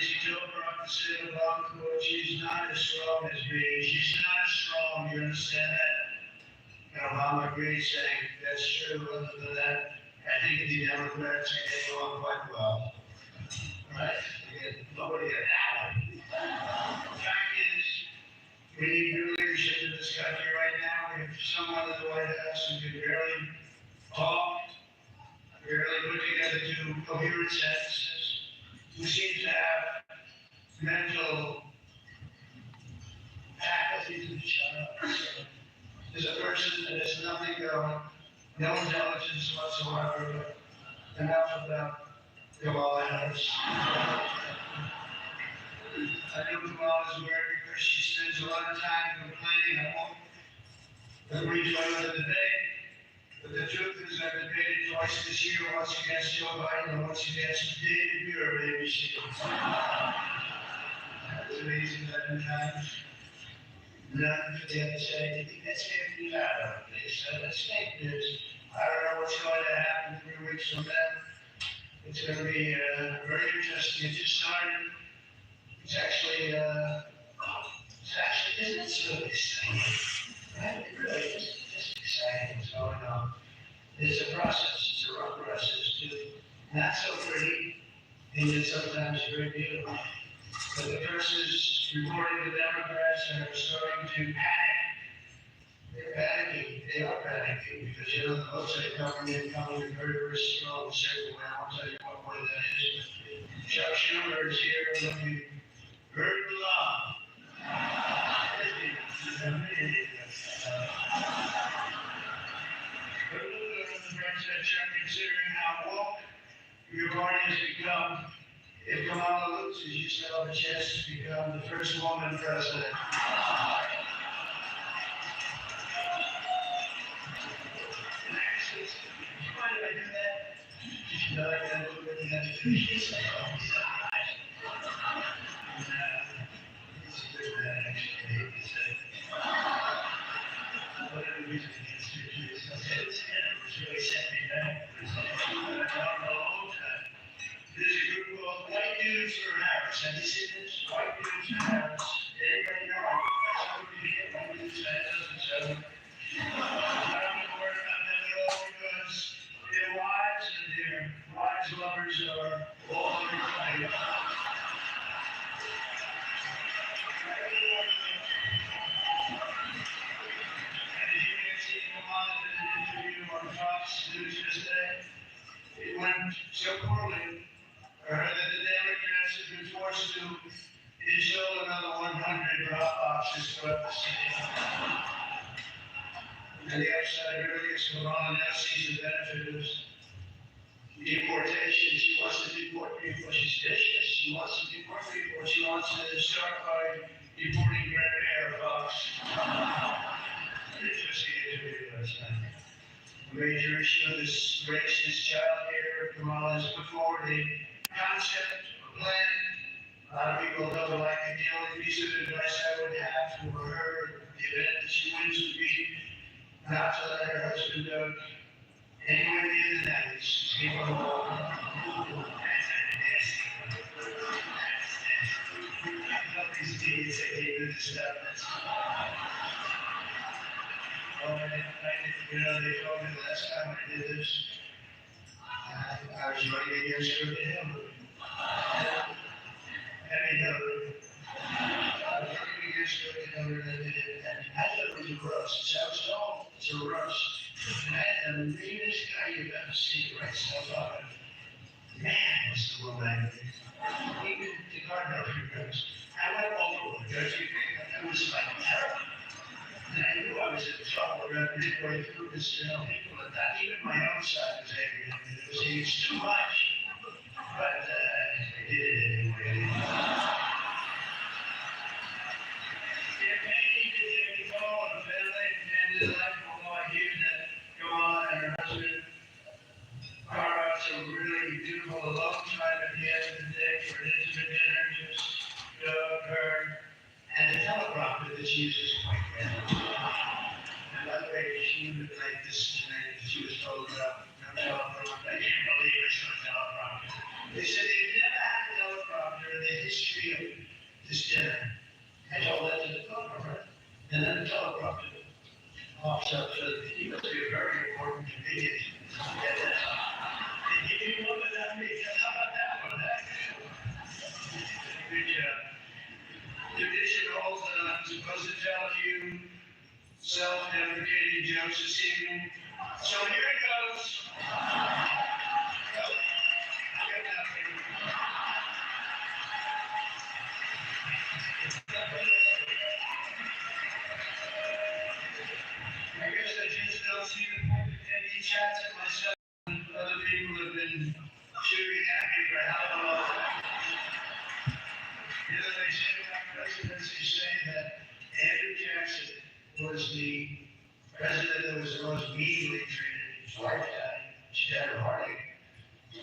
She told Barack to say along, quote, she's not as strong as me. She's not as strong, you understand that? And Obama agreed, saying, that's true. Other than that, I think the Democrats are getting along quite well. Right? Nobody had that one. The fact is, we need new leadership in this country right now. We have someone in the White House who can barely talk, barely put together two coherent sentences, who seems to have mental faculties to shut up. There's a person that has nothing going, no intelligence whatsoever, enough about Kamala Harris. I know Kamala's worried because she spends a lot of time complaining. I won't agree to another debate. But the truth is, I've debated twice this year, once against Joe Biden and once against David Muir, ABC. That was amazing 11 times. None for the other side. I think that's fake news. I don't think so. That's fake news. I don't know what's going to happen 3 weeks from now. It's going to be very interesting. It just started. It's actually, isn't it so exciting? Right? It really is. It's exciting what's going on. It's a process. It's a rough process too. Not so pretty, and yet sometimes very beautiful. But the verses reporting the Democrats are starting to panic. They're panicking. They are panicking because the votes are coming in very, very strong the second round. I'll tell you what way that is. Chuck Schumer is here looking very blunt. Considering how woke your party has become, if Kamala loses, you still have a chance to become the first woman president. mind if I do that? No, I gotta do what you have to do. She's like, oh, he's not right. He's a good man, actually. He's whatever reason he gets to do this. It's really set me back. I've known a long time. There's a group called White Dudes for Harris. Have you seen this? White Dudes for Harris. Anybody know? That's what we get. White Dudes for Harris. I don't know where about them at all because their wives and their wives' lovers are all over the place. On Fox News yesterday, it went so poorly, I heard that the Democrats have been forced to install another 100 drop boxes throughout the city. And the upside really is Obama now sees the benefit of deportation. She wants to deport people. She's vicious. She wants to deport people. She wants to start by deporting Grandpa Fox. Interesting interview last night. The major issue of this racist child care, Kamala has put forward a concept, a plan. A lot of people don't like it. The only piece of advice I would have for her, the event that she wins would be not to let her husband go anywhere near the 90s. Keep him alone. These kids, they can't do this stuff. They told me the last time I did this, I was running against her to Hillary. Hillary. I was running against her to Hillary, and I thought it was a rush. I was told it's a rush. And I had the meanest guy you've ever seen right stuff up. Man, was the woman angry. Even the Cardinal goes, I went overboard. Don't you think? It was like terrible. And I knew I was in trouble around midway through this, people at that, even my own side was angry at me. It was too much. But I did it anyway. Campaigning to Jimmy Cole and a family life, although I hear that Kamala and her husband carve out some really beautiful alone time at the end of the day for an intimate dinner, just her. And the teleprompter that she uses quite well. And by the way, she would like this tonight that she was told about no teleprompter. I can't believe it's no teleprompter. They said they've never had a teleprompter in the history of this dinner. I told that to the teleprompter. And then the teleprompter pops up, so he must be a very important comedian. And if you look at that, how about that one? Good job. Tradition holds that I'm supposed to tell you self-deprecating jokes this evening. So here it goes. I guess I just don't see the point of any chats at myself and other people have been shooting at me for how long. They say about presidency saying that Andrew Jackson was the president that was the most meanly treated in his lifetime. She had a heartache.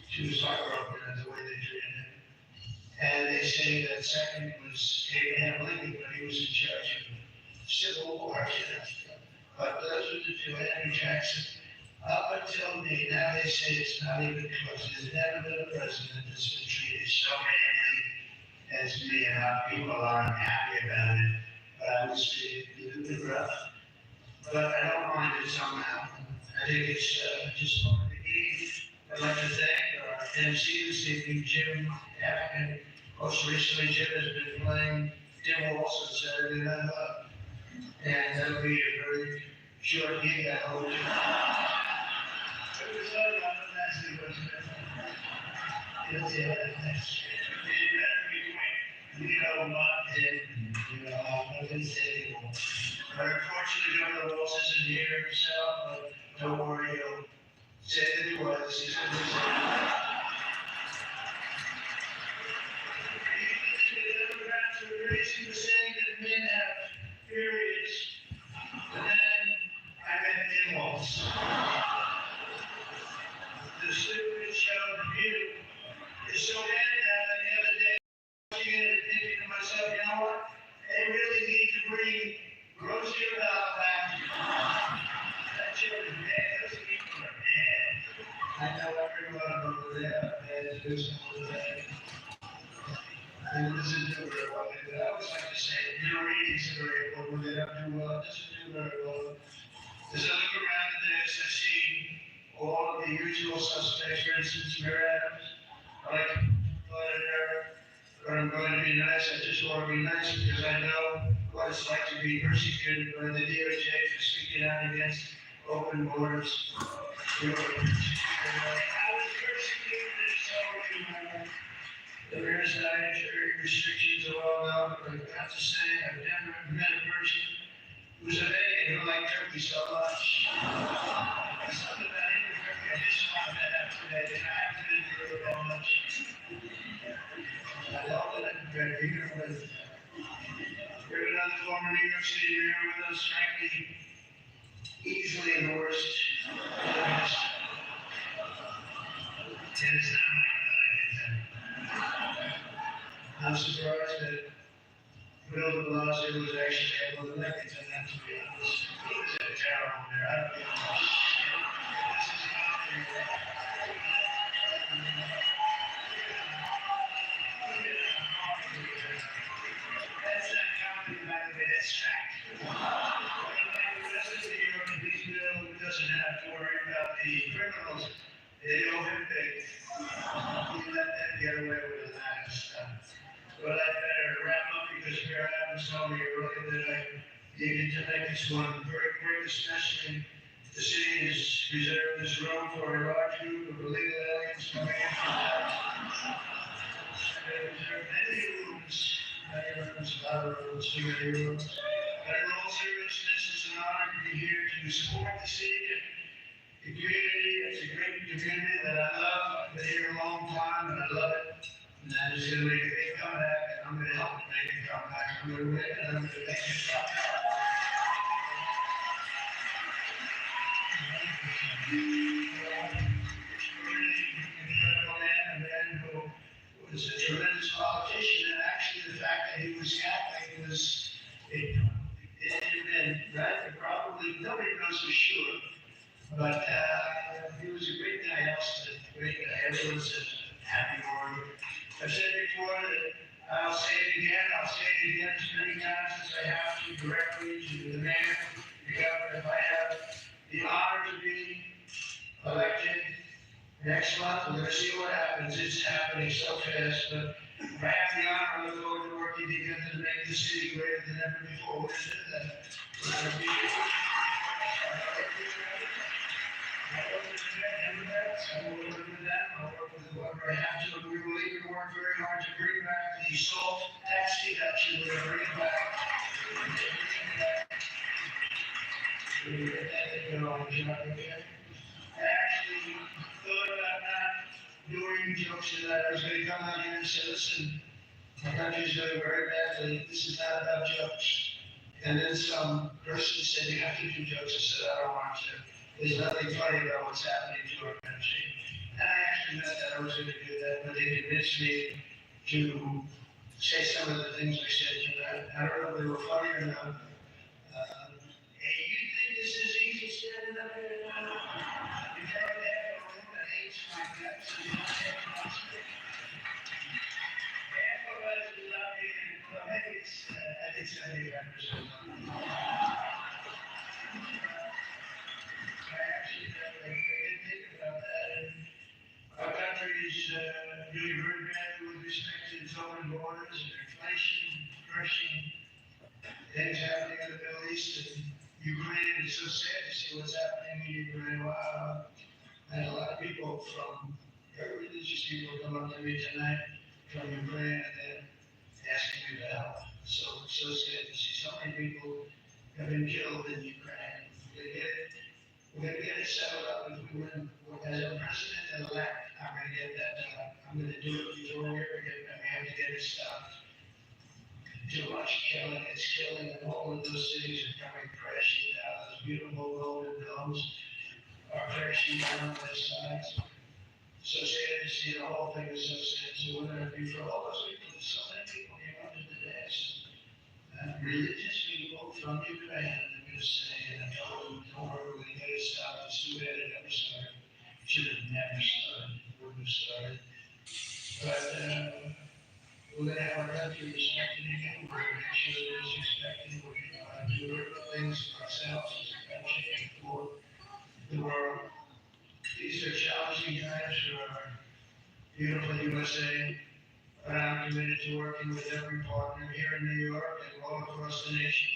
She was heartbroken at the way they treated him. And they say that second was Abraham Lincoln when he was in charge of the Civil War. But those are the two, Andrew Jackson. Up until me, now they say it's not even close. There's never been a president that's been treated so manly as me, and how people aren't happy about it. But I was treated a bit rough. But I don't mind it somehow. I think it's just part of the game. I'd like to thank our MC this evening, Jim African. Most recently, Jim has been playing Tim Walsh on Saturday Night Live. And that'll be a very short gig, I hope. It was all about the nasty, wasn't it? Yeah, that's you know what, I'm not going to say anymore. But unfortunately, Governor Walsh isn't here himself, but don't worry, he'll say that he was. He's going to say the Democrats are raising the saying that men have periods, but then I met Tim Walsh. do something with that. And it doesn't do very well. I always like to say, your readings are very important. They don't do well. It doesn't do very well. As I look around at this, I see all of the usual suspects. For instance, Mayor Adams. I like to put it there, but I'm going to be nice. I just want to be nice because I know what it's like to be persecuted by the DOJ for speaking out against open borders. You know, I was persecuted, so the mayor's dietary restrictions are well known, but I have to say, I've never met a person who's a vegan who liked turkey so much. There's something about eating turkey, I just found that out today, and I haven't been through it that much. I love it, I'm very eager with it. We have another former New York City mayor with us, frankly, easily endorsed. And it's not my I'm surprised that Bill de Blasio was actually able to make it to that, to be honest. He was at a tower on there. I don't give a shit. This is not fair. That's not comedy, by the way, that's fact. This is the New York Police Bill who doesn't have to worry about the criminals. They owe him big. He let them get away with that stuff. But I better wrap up because Mayor Adams told me earlier that I needed to make this one very quick, especially the city has reserved this room for a large group of illegal aliens coming in from out. They reserved many rooms, a lot of rooms, too many rooms. But in all seriousness, it's an honor to be here to support the city and the community. It's a great community that I love. I've been here a long time and I love it. And I'm just going to make a big comeback, and I'm going to help it make a comeback. I'm going to win, and I'm going to make it comeback. Really incredible man, a man who was a tremendous politician, and actually the fact that he was Catholic was, it right? Probably, nobody knows for sure, but he was a great guy, also a great guy. Everyone says happy for him. I've said before that I'll say it again as many times as I have to, directly to the mayor, the governor. If I have the honor to be elected next month, we're going to see what happens. It's happening so fast, but if I have the honor, I look forward to working together to make the city greater than ever before. We're going to be I will work with them, I'll work with whoever I have to, we will even work very hard to bring back the salt tax deduction, we're going to bring it back. We're going to get that going on, okay? I actually thought about not doing jokes tonight. I was going to come out here and say, listen, my country's doing very badly, this is not about jokes. And then some person said, you have to do jokes. I said, I don't want to. There's nothing funny about what's happening to our country. And I actually meant that I was going to do that, but they convinced me to say some of the things I said tonight. I don't know if they were funny or not. Hey, you think this is easy standing up here now? You can't have a room that hates my guts. Half of us love you, and maybe it's 75%. Our country is doing very badly with respect to its open borders and inflation, crushing things happening in the Middle East and Ukraine. It's so sad to see what's happening in Ukraine. Wow. And a lot of people from very religious people come up to me tonight from Ukraine and then asking me to help. So sad to see so many people have been killed in Ukraine. We're going to get it settled up if we win. As a president-elect, I'm going to get that done. I'm going to do it before we ever get there. We have to get it stopped. Too much killing, it's killing, and all of those cities are coming crashing down. Those beautiful golden domes are crashing down on their sides. So sad to see the whole thing is so sad. So we're going to be for all those people. There's so many people here under the desk. Religious people from Ukraine. Saying, I told them, don't worry, we're going to get it stopped. It's too bad it never started. Should have never started. It wouldn't have started. We're gonna have our country respected again, we're gonna make sure that it's respected, we're gonna do things for ourselves as a country and for the world. These are challenging times for our beautiful USA, but I'm committed to working with every partner here in New York and all across the nation.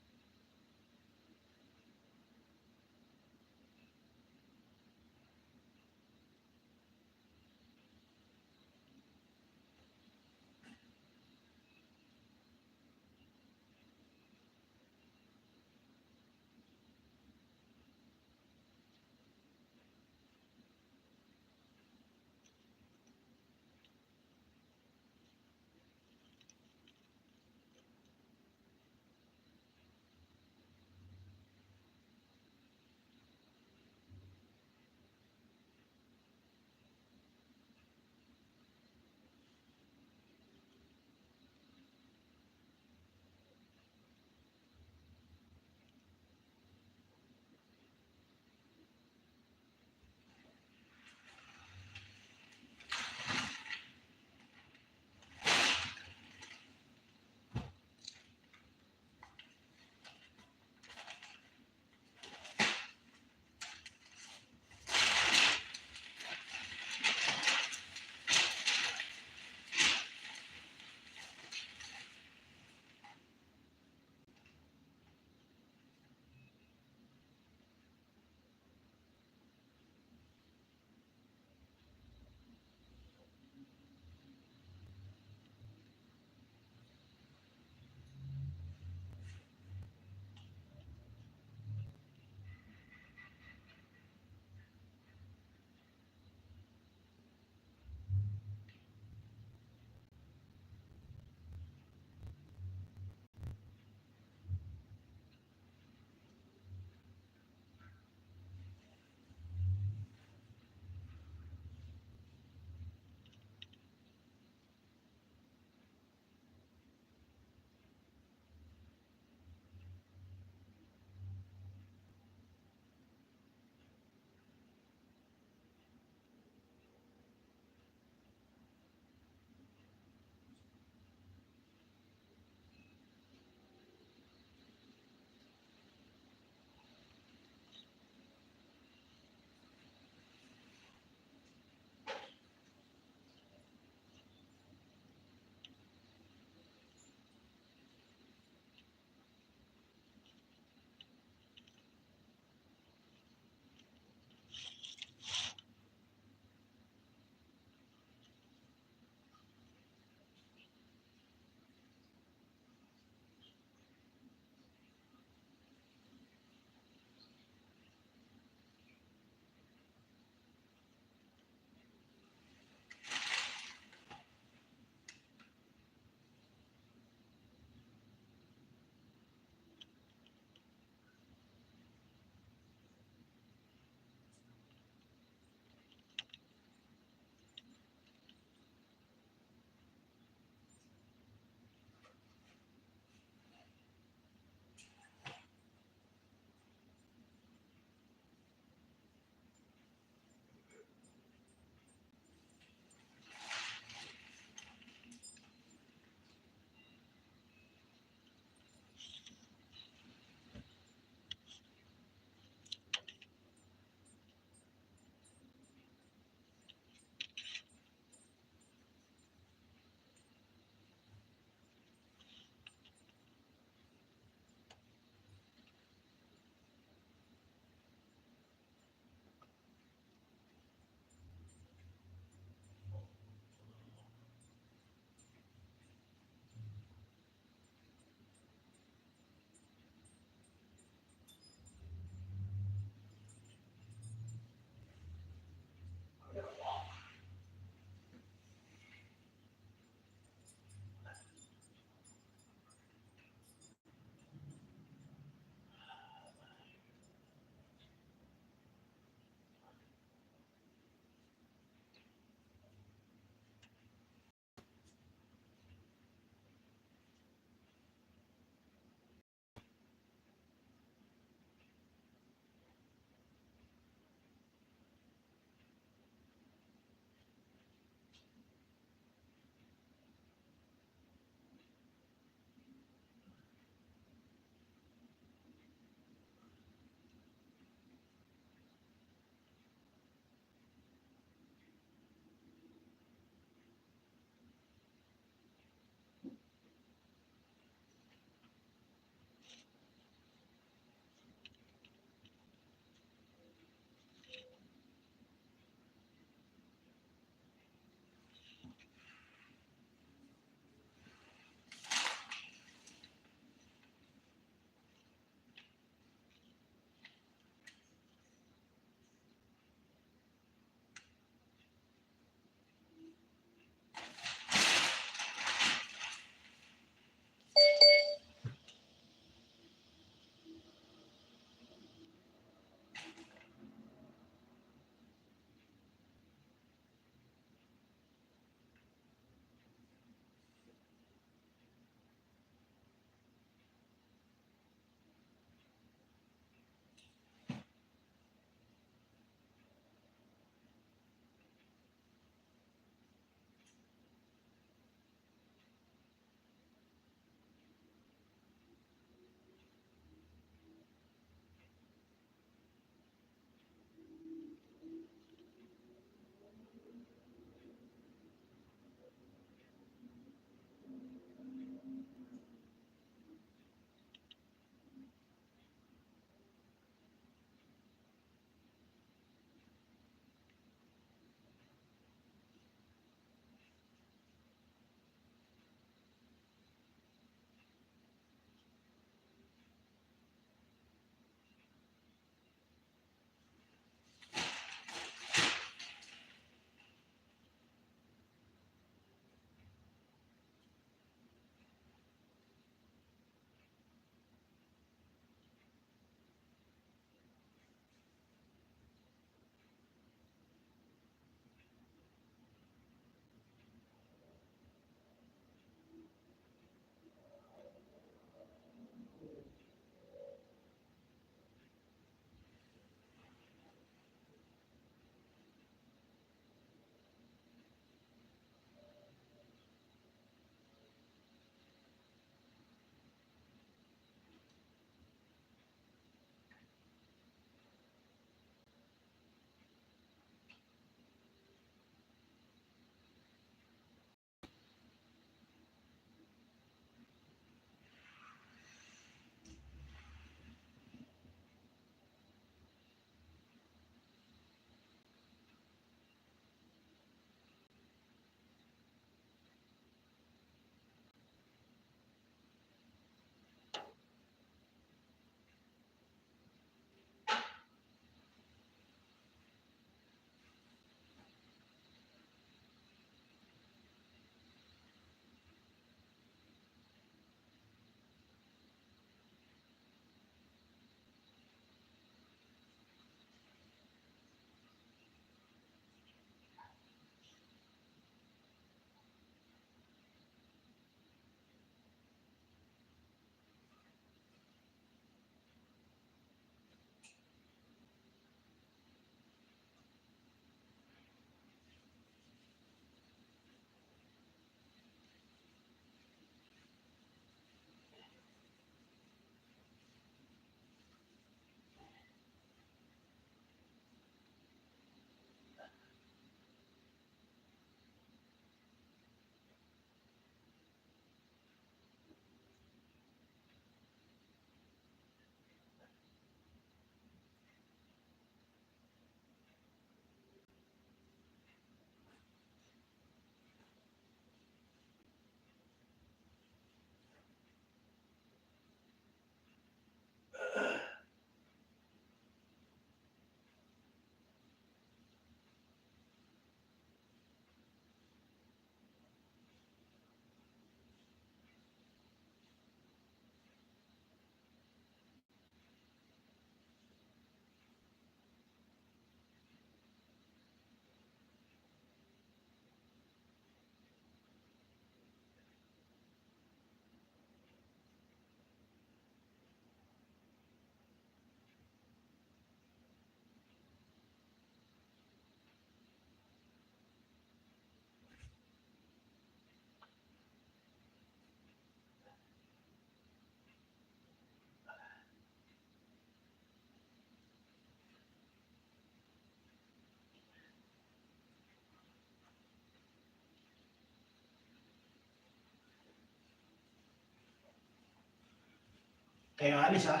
Kayo alis ha.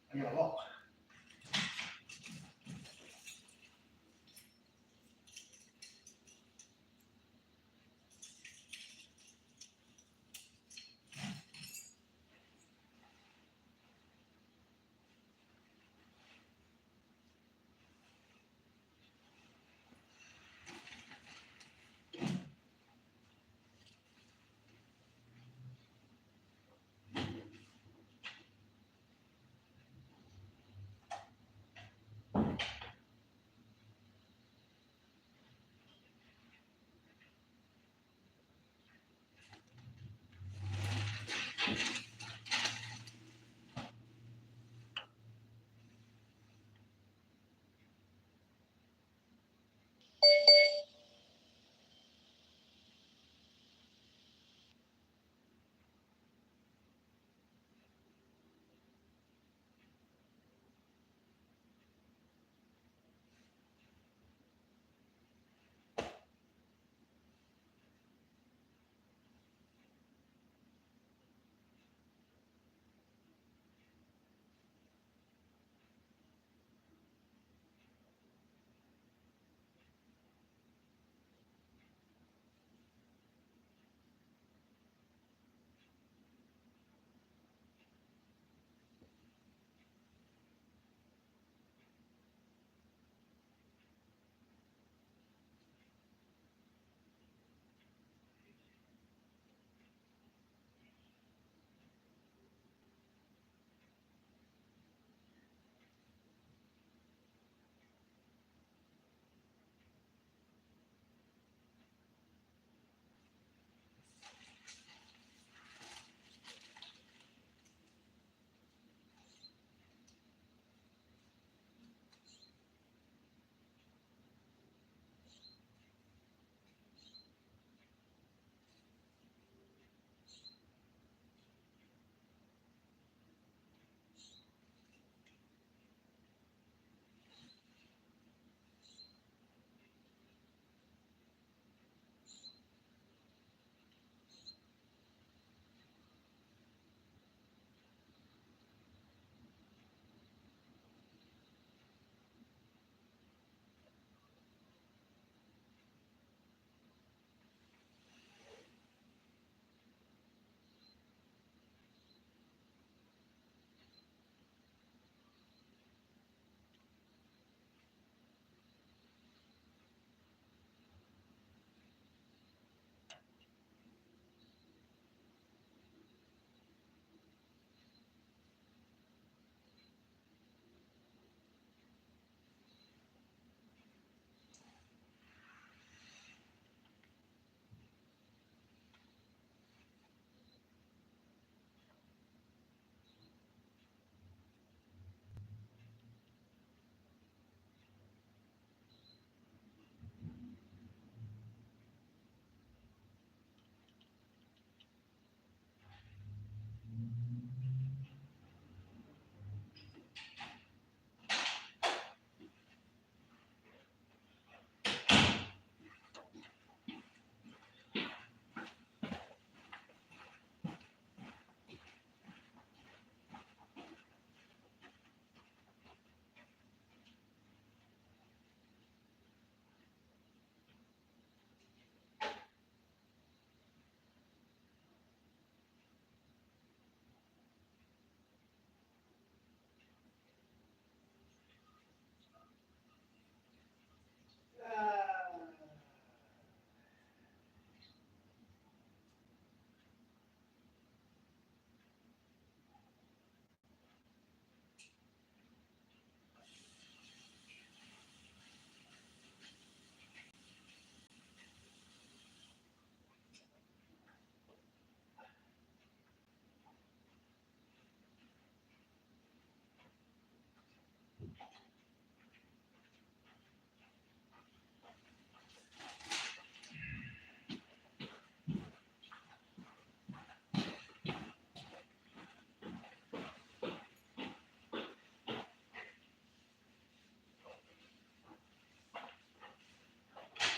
Ayoko.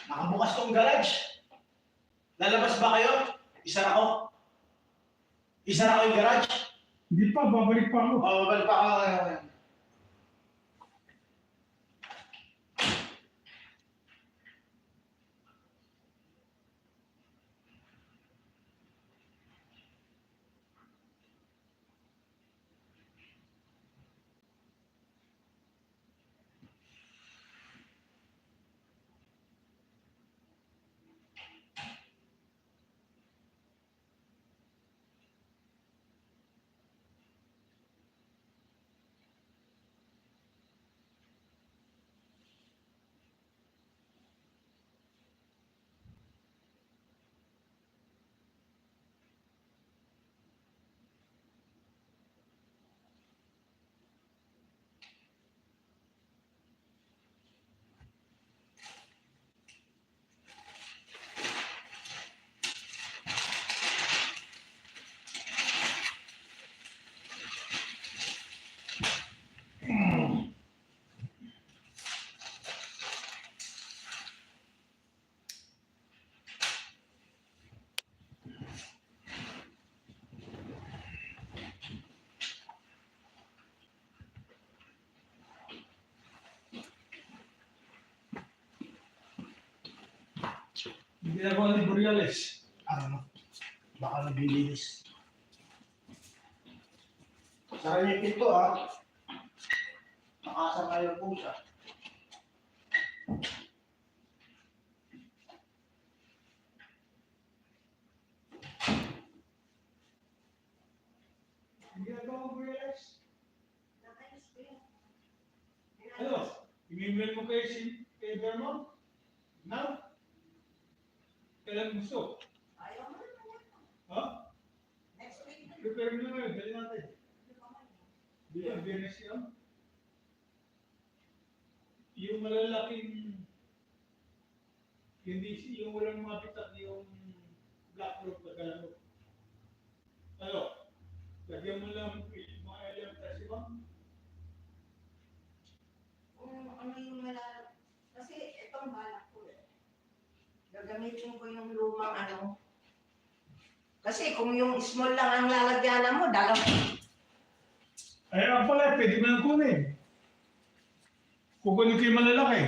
Nakabukas tong garage. Lalabas ba kayo? Isa ako. Isa na ko yung garage. Hindi pa, babalik pa ako. Babalik pa ako. Hindi na ako ni Boreales. Ano? Baka naglilinis. Saka yung pinto ha. Nakasama yung pusa. Hindi na ako Boreales. Ano? I-email mo kay Vermont? Now? Kailan gusto? Ayaw mo na. Ha? Next week. Prepare mo na ngayon, dali natin. Di ba, Venice yan? Yung malalaking, hindi yung walang mga bitak, yung black rope na gano'n. Ano? Lagyan mo lang mga elements, di ba? Kung ano yung kasi itong balak ko eh. Gagamitin ko yung lumang ano. Kasi kung yung small lang ang lalagyanan mo, dalawa. Ay, pala, pwede mo nang kunin. Kukunin ko yung malalaki.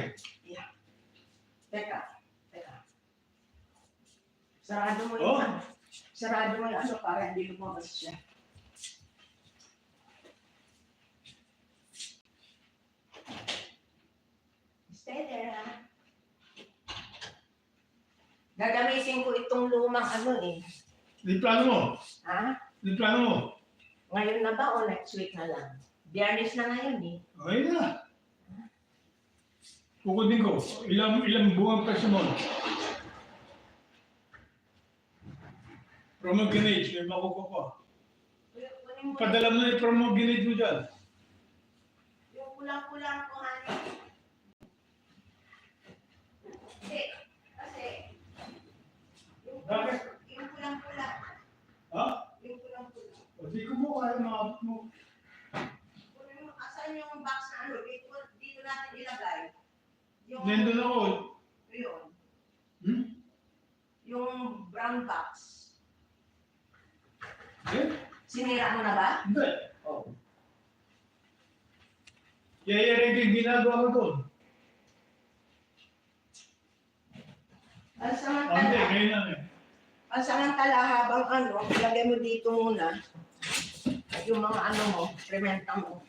Yeah. Teka. Sarado mo Oh. yung sarado mo yung ano para hindi lumabas siya. Stay there, ha? Gagamitin ko itong lumang ano eh. Di plano mo? Ha? Di plano mo? Ngayon na ba o next week na lang? Biyernes na ngayon eh. Okay na. Kukunin ko. Ilang buwang presyo mo? Promo grenade, may makukuha pa. Kunin mo Padala mo na yung promo grenade mo dyan. yung kulang-kulang ko, honey. Hindi. Kasi Bakit? yung kulang-kulang. Ha? Yung kulang-kulang. O di ko mo kaya maabot mo. Kunin mo, asan yung box na ano? Dito natin ilagay. Yung, Nandun ako. yun. Hmm? Yung brown box. Eh? Sinira mo na ba? Hindi. Oo. Yaya yung ginagawa mo doon. Hindi, ngayon lang eh. Pansamantala habang ano, ilagay mo dito muna yung mga ano mo, prementa mo.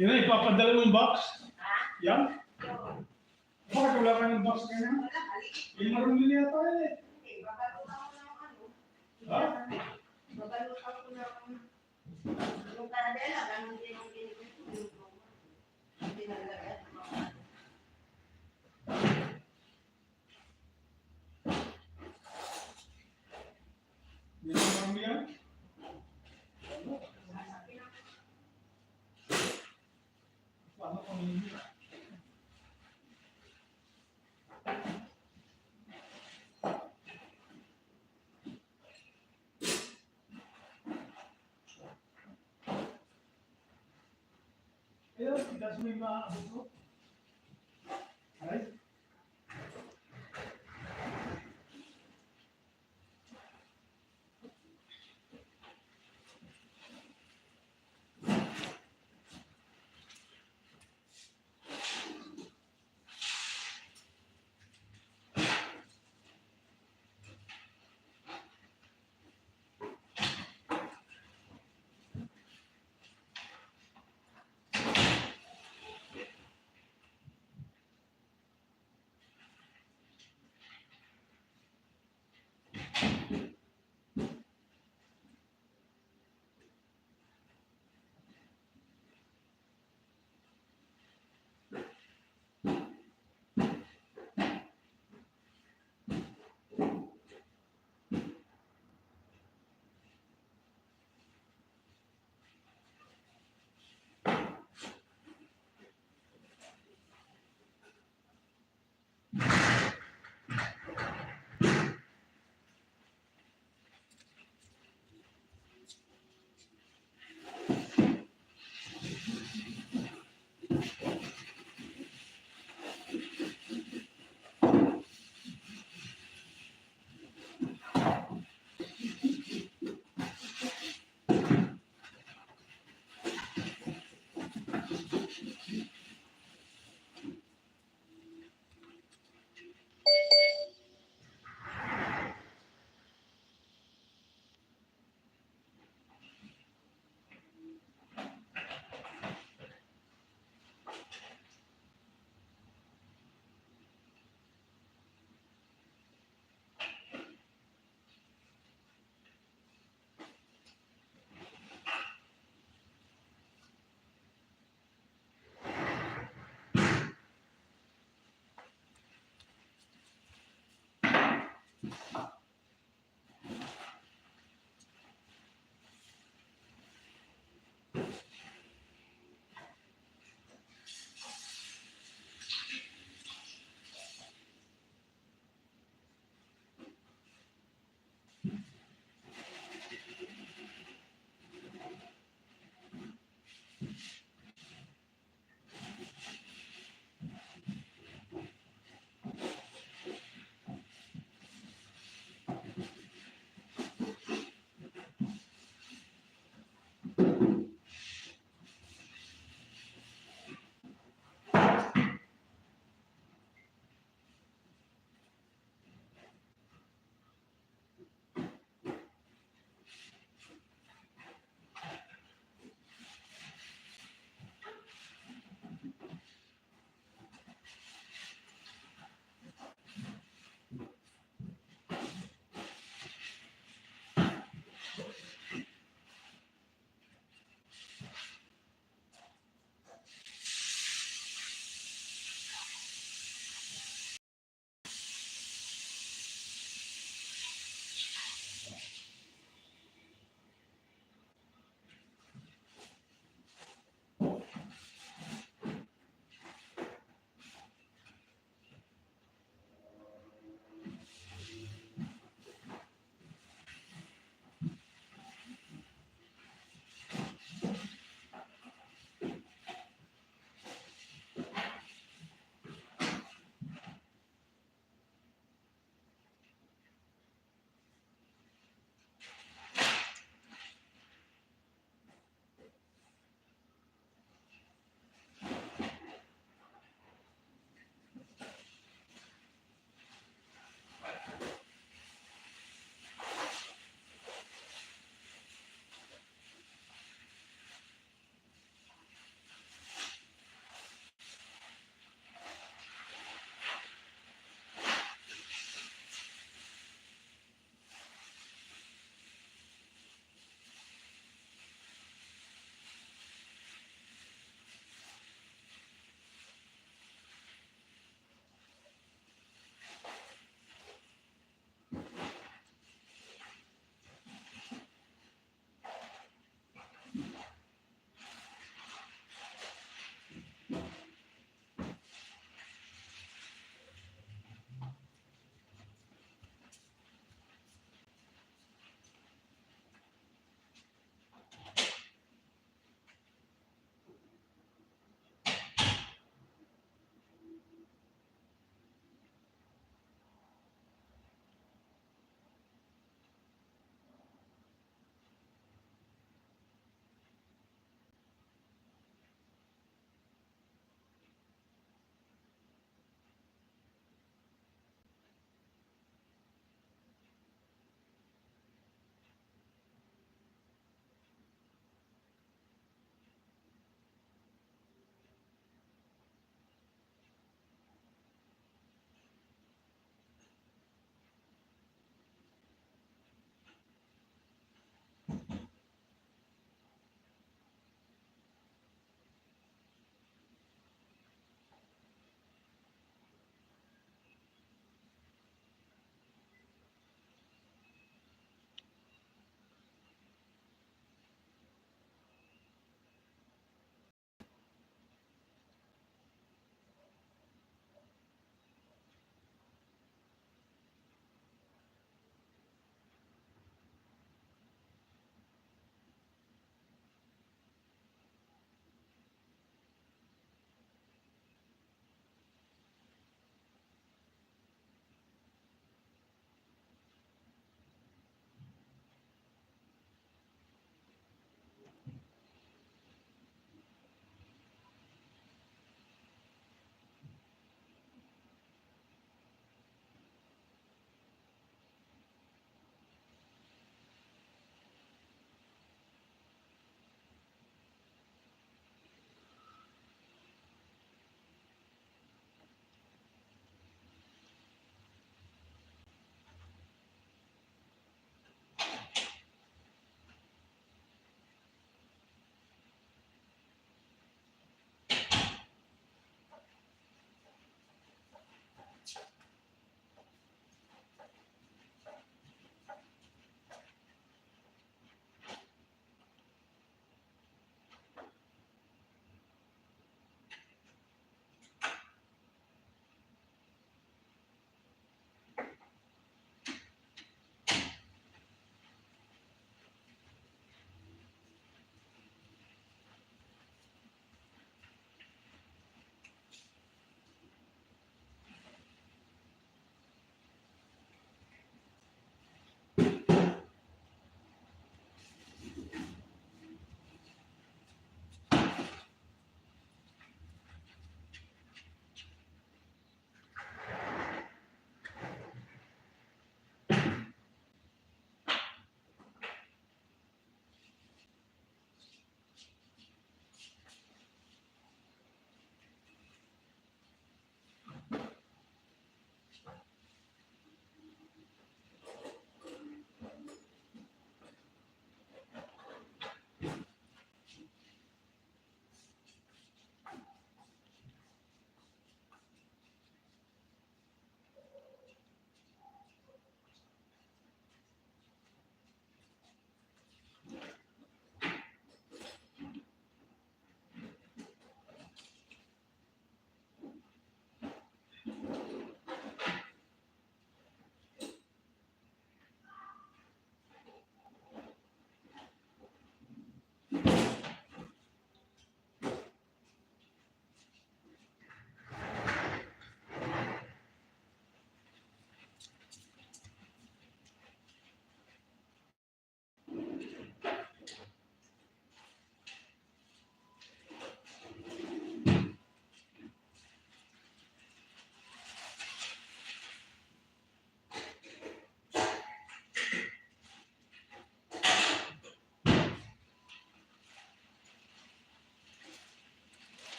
Yun na, ipapadala mo yung box. Ha? Yan? Yun. Bakit wala ka ng box ngayon? Wala, mali. Yung marunong yata yan eh. Okay, babalutan ko ng ano. Ha? Babalutan ko ng yung karadela, ganun din yung ginigit ko yung goma. Hindi nalagay ng mga ano. Yan ang marunong yan? Paano kung hindi? That's may maabot mo. Right?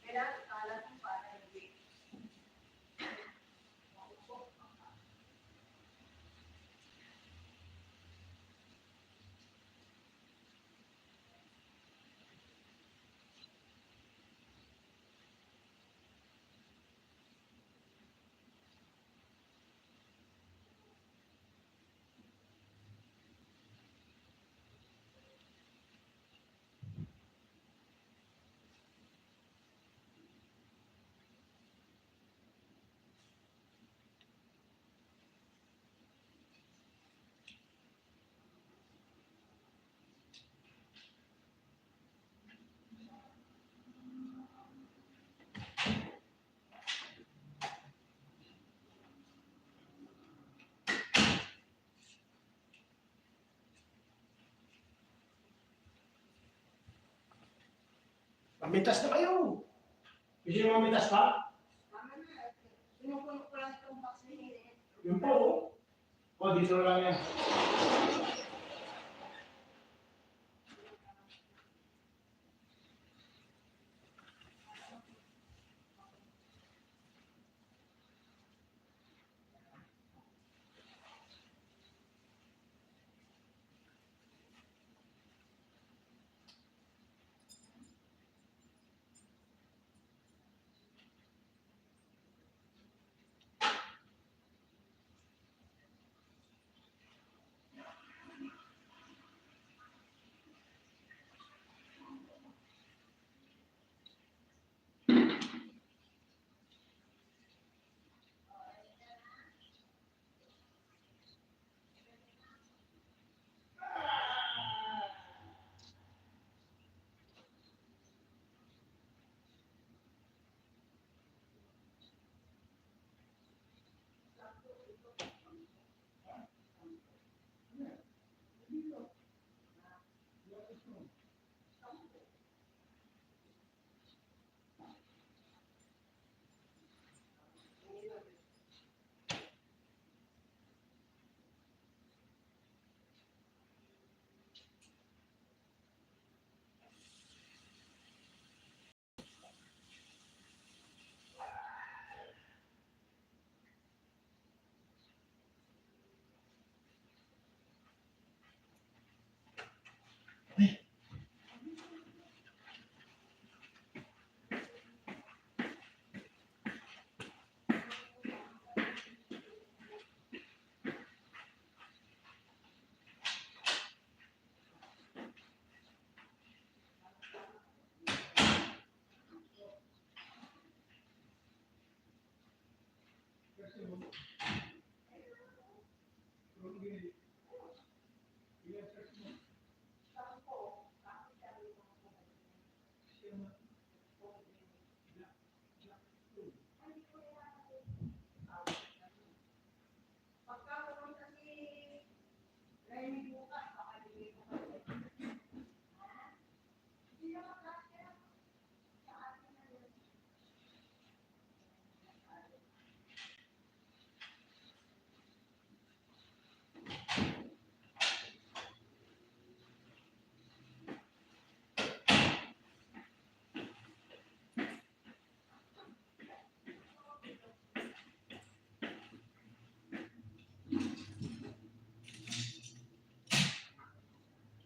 Kailangan kalat mo para hindi. Mamitas na kayo. Gusto niyo mamitas pa? Tama na. Sinupuno ko lang itong box na yun. Yun po. O, dito na lang yan.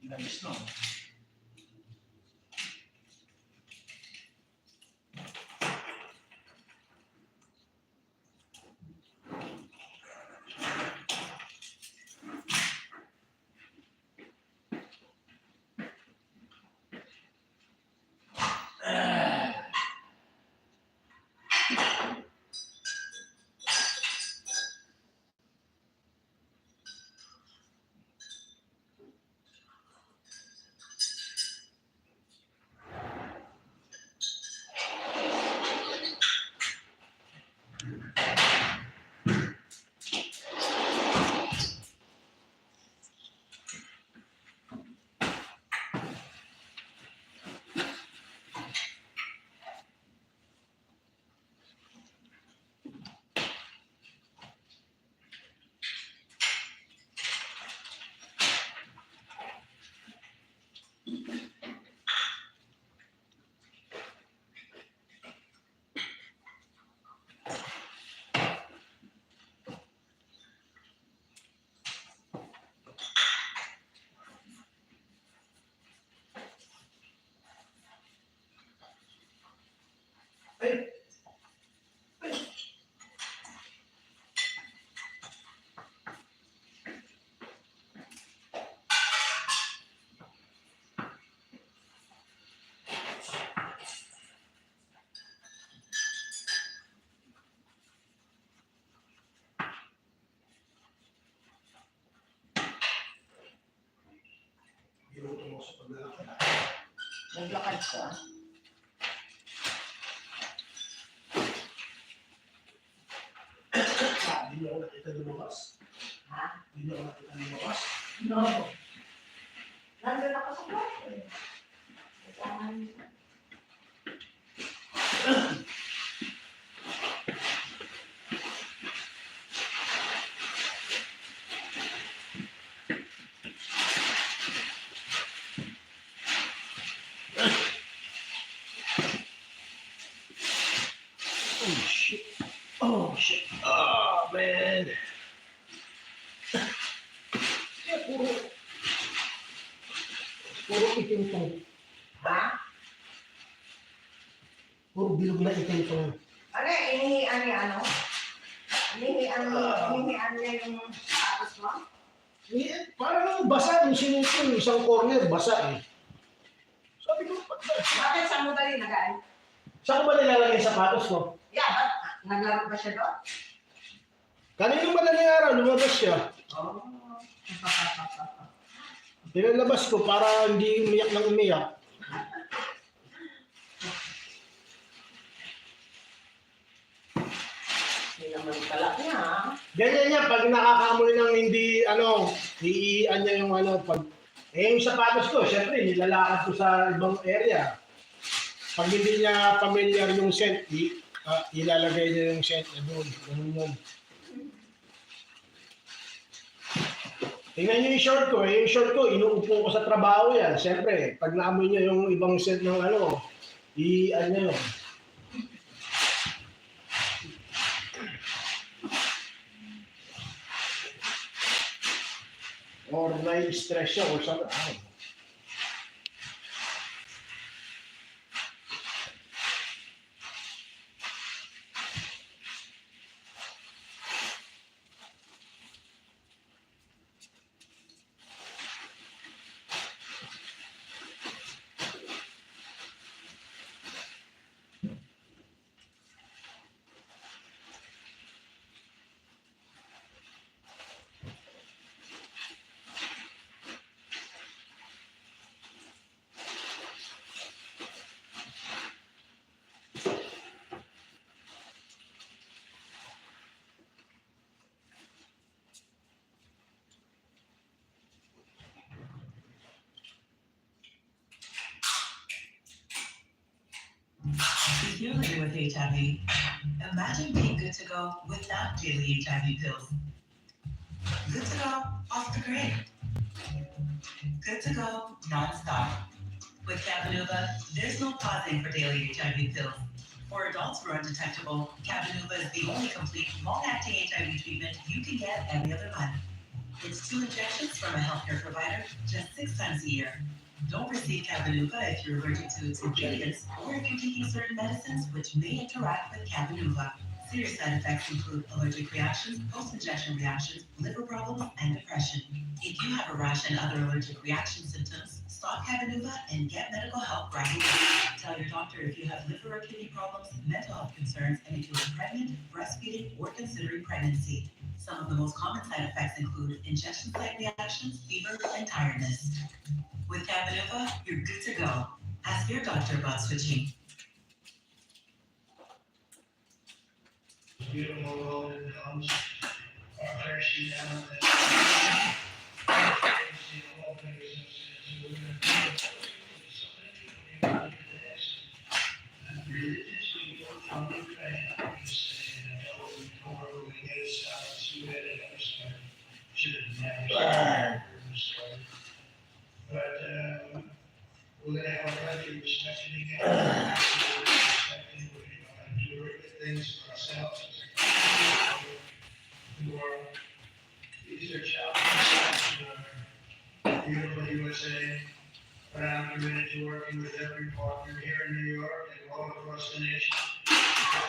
Nice, no? Ginuto mo sa paglalakad. Naglakad ka. Hindi niyo ako nakita lumabas. Ha? Hindi niyo ako nakita lumabas. No. Nandun ako sa kwarto eh. Oh shit. Oh shit. Oh man. Kaya puro itim to. Ha? Puro bilog na itim to. Ano eh, inihian niya ano? Inihian niya yung tapos mo? Eh, parang basa yung sinuot ko, yung isang corner, basa eh. Sabi ko, Bakit saan mo ba linagay? saan ko ba nilalagay yung sapatos ko? Yeah, ba't naglaro ba siya doon? Kaninong madaling araw, lumabas siya. Oh. Pinalabas ko para hindi umiyak ng umiyak. Hindi naman pala niya ha? Ganyan niya, pag nakakamoy ng hindi, iian niya yung pag... yung sapatos ko, syempre, nilalakad ko sa ibang area. Pag hindi niya familiar yung scent, ilalagay niya yung scent na doon. Ganun yun. Tingnan niyo yung short ko. Yung short ko, inuupo ko sa trabaho yan. Syempre, pag naamoy niya yung ibang scent ng iian niya yun. Or nai-stress siya or something. If you're living with HIV, imagine being good to go without daily HIV pills. Good to go off the grid. Good to go non-stop. With Cabenuva, there's no pausing for daily HIV pills. For adults who are undetectable, Cabenuva is the only complete long-acting HIV treatment you can get every other month. It's 2 injections from a healthcare provider just 6 times a year. Don't receive Cabenuva if you're allergic to its ingredients or if you're taking certain medicines which may interact with Cabenuva. Serious side effects include allergic reactions, post-injection reactions, liver problems, and depression. If you have a rash and other allergic reaction symptoms, stop Cabenuva and get medical help right away. Tell your doctor if you have liver or kidney problems, mental health concerns, and if you are pregnant, breastfeeding, or considering pregnancy. Some of the most common side effects include injection site reactions, fever, and tiredness. With Cabenuva, you're good to go. Ask your doctor about switching. Beautiful comes our she down but we're gonna have a country respecting again. Do things for ourselves. These are challenges in beautiful USA, but I'm committed to working with every partner here in New York and all across the nation Let's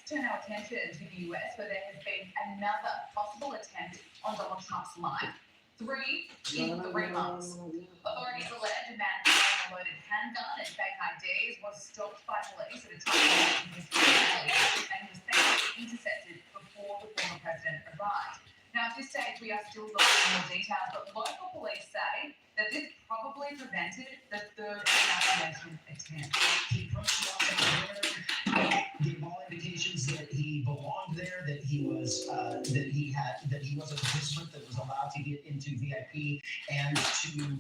turn our attention to the US, where there has been another possible attempt on Donald Trump's life. 3 in 3 months. Authorities allege a man carrying a loaded handgun and fake IDs was stopped by police at a Trump rally in his rally and was thankfully intercepted before the former president arrived. Now, at this stage, we are still looking for more details, but local police say that this probably prevented the third assassination attempt. Gave all indications that he belonged there, that he was that he was a participant that was allowed to get into VIP and to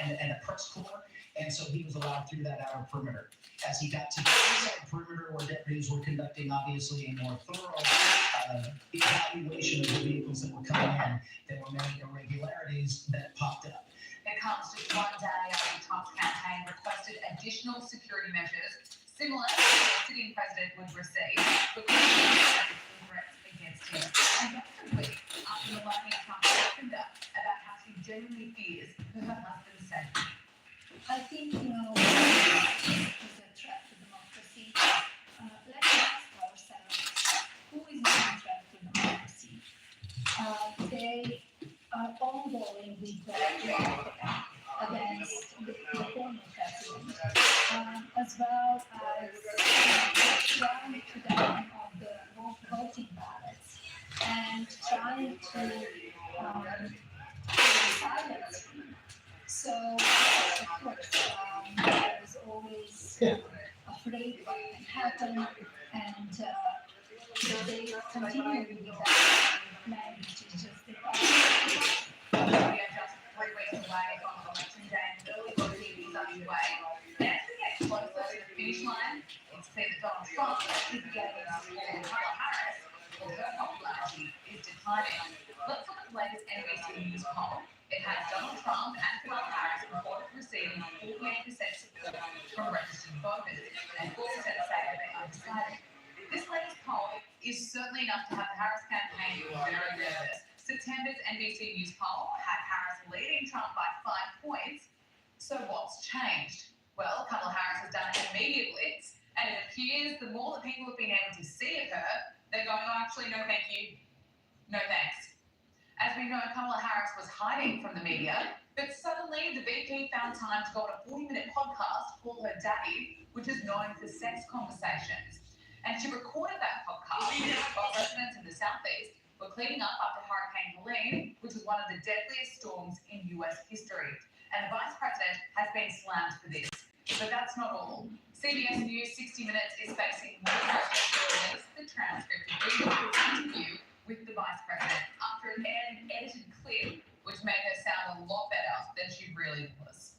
and a press corps, and so he was allowed through that outer perimeter. As he got to the inside perimeter, where deputies were conducting obviously a more thorough evaluation of the vehicles that were coming in, there were many irregularities that popped up. It comes just one day after Trump's campaign requested additional security measures similar to what the sitting president would receive because of threats against him. And that's a week after Melania Trump opened up about how she genuinely fears for her husband's safety. I think, this is a threat to democracy. Let's ask ourselves, who is not a threat to democracy? They are ongoing with the law against the former president, as well as trying to down on the voting ballots and trying to silence him. So, of course, there's always afraid what can happen, and they continue with that plan, which is just the We are just 3 weeks away from election day and early voting is underway. And as we get closer to the finish line, it's clear that Donald Trump is getting support and Kamala Harris, well, her popularity is declining. Let's look at the latest NBC News poll. It has Donald Trump and Kamala Harris reported receiving 48% support from registered voters and 4% say they've been undecided. This latest poll is certainly enough to have the Harris campaign very nervous. September's NBC News poll had Harris leading Trump by 5 points. So what's changed? Well, Kamala Harris has done a media blitz, and it appears the more that people have been able to see of her, they're going, oh, actually, no thank you, no thanks. As we know, Kamala Harris was hiding from the media, but suddenly the VP found time to go on a 40-minute podcast called Her Daddy, which is known for sex conversations. And she recorded that podcast while residents in the Southeast were cleaning up after Hurricane Helene, which was one of the deadliest storms in US history. And the Vice President has been slammed for this. But that's not all. CBS News 60 Minutes is facing more pressure to release the transcript of the interview with the Vice President after an edited clip which made her sound a lot better than she really was.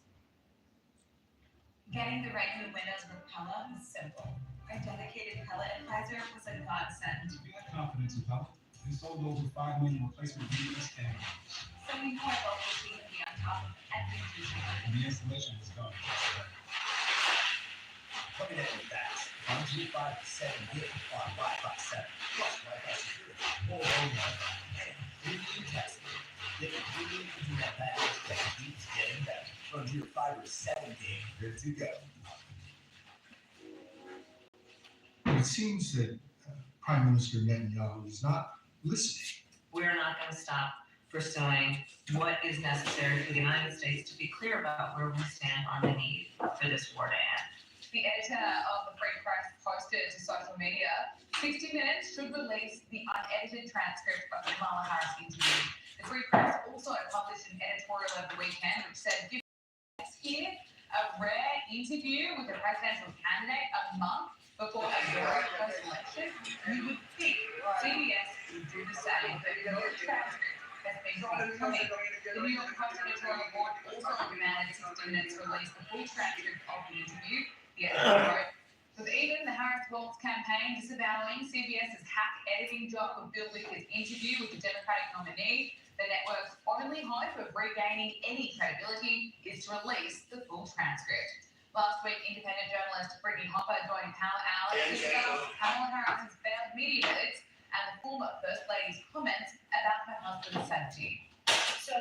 Getting the regular winners with Pella was simple. Our dedicated Pella advisor was a godsend. We had confidence in Pella. We sold over 5 million replacement units and So we knew our local team would be on top of every detail. the installation was done. Coming in fast. 1G 5 to 7 gig on Wi-Fi 7 plus Wi-Fi security. More Wi-Fi and 3D testing. If you need to do that fast, that keeps getting better. Run your fiber 7 gig, good to go. It seems that Prime Minister Netanyahu is not listening. We're not going to stop pursuing what is necessary for the United States to be clear about where we stand on the need for this war to end. The editor of the Free Press posted to social media, 60 Minutes should release the unedited transcript of the Kamala Harris interview. The Free Press also published an editorial over the weekend which said, give us here a rare interview with a presidential candidate a month before a very close election. You would think CBS would do the same, but no transcript has been forthcoming. The New York Post editorial board also demanded 60 Minutes release the full transcript of the interview. The editor wrote, with even the Harris Waltz campaign disavowing CBS's hack editing job of Bill Wicker's interview with the Democratic nominee, the network's only hope of regaining any credibility is to release the full transcript. Last week, independent journalist Brittany Hopper joined Power Hour to discuss Kamala Harris's failed media visits and the former First Lady's comments about her husband's safety. So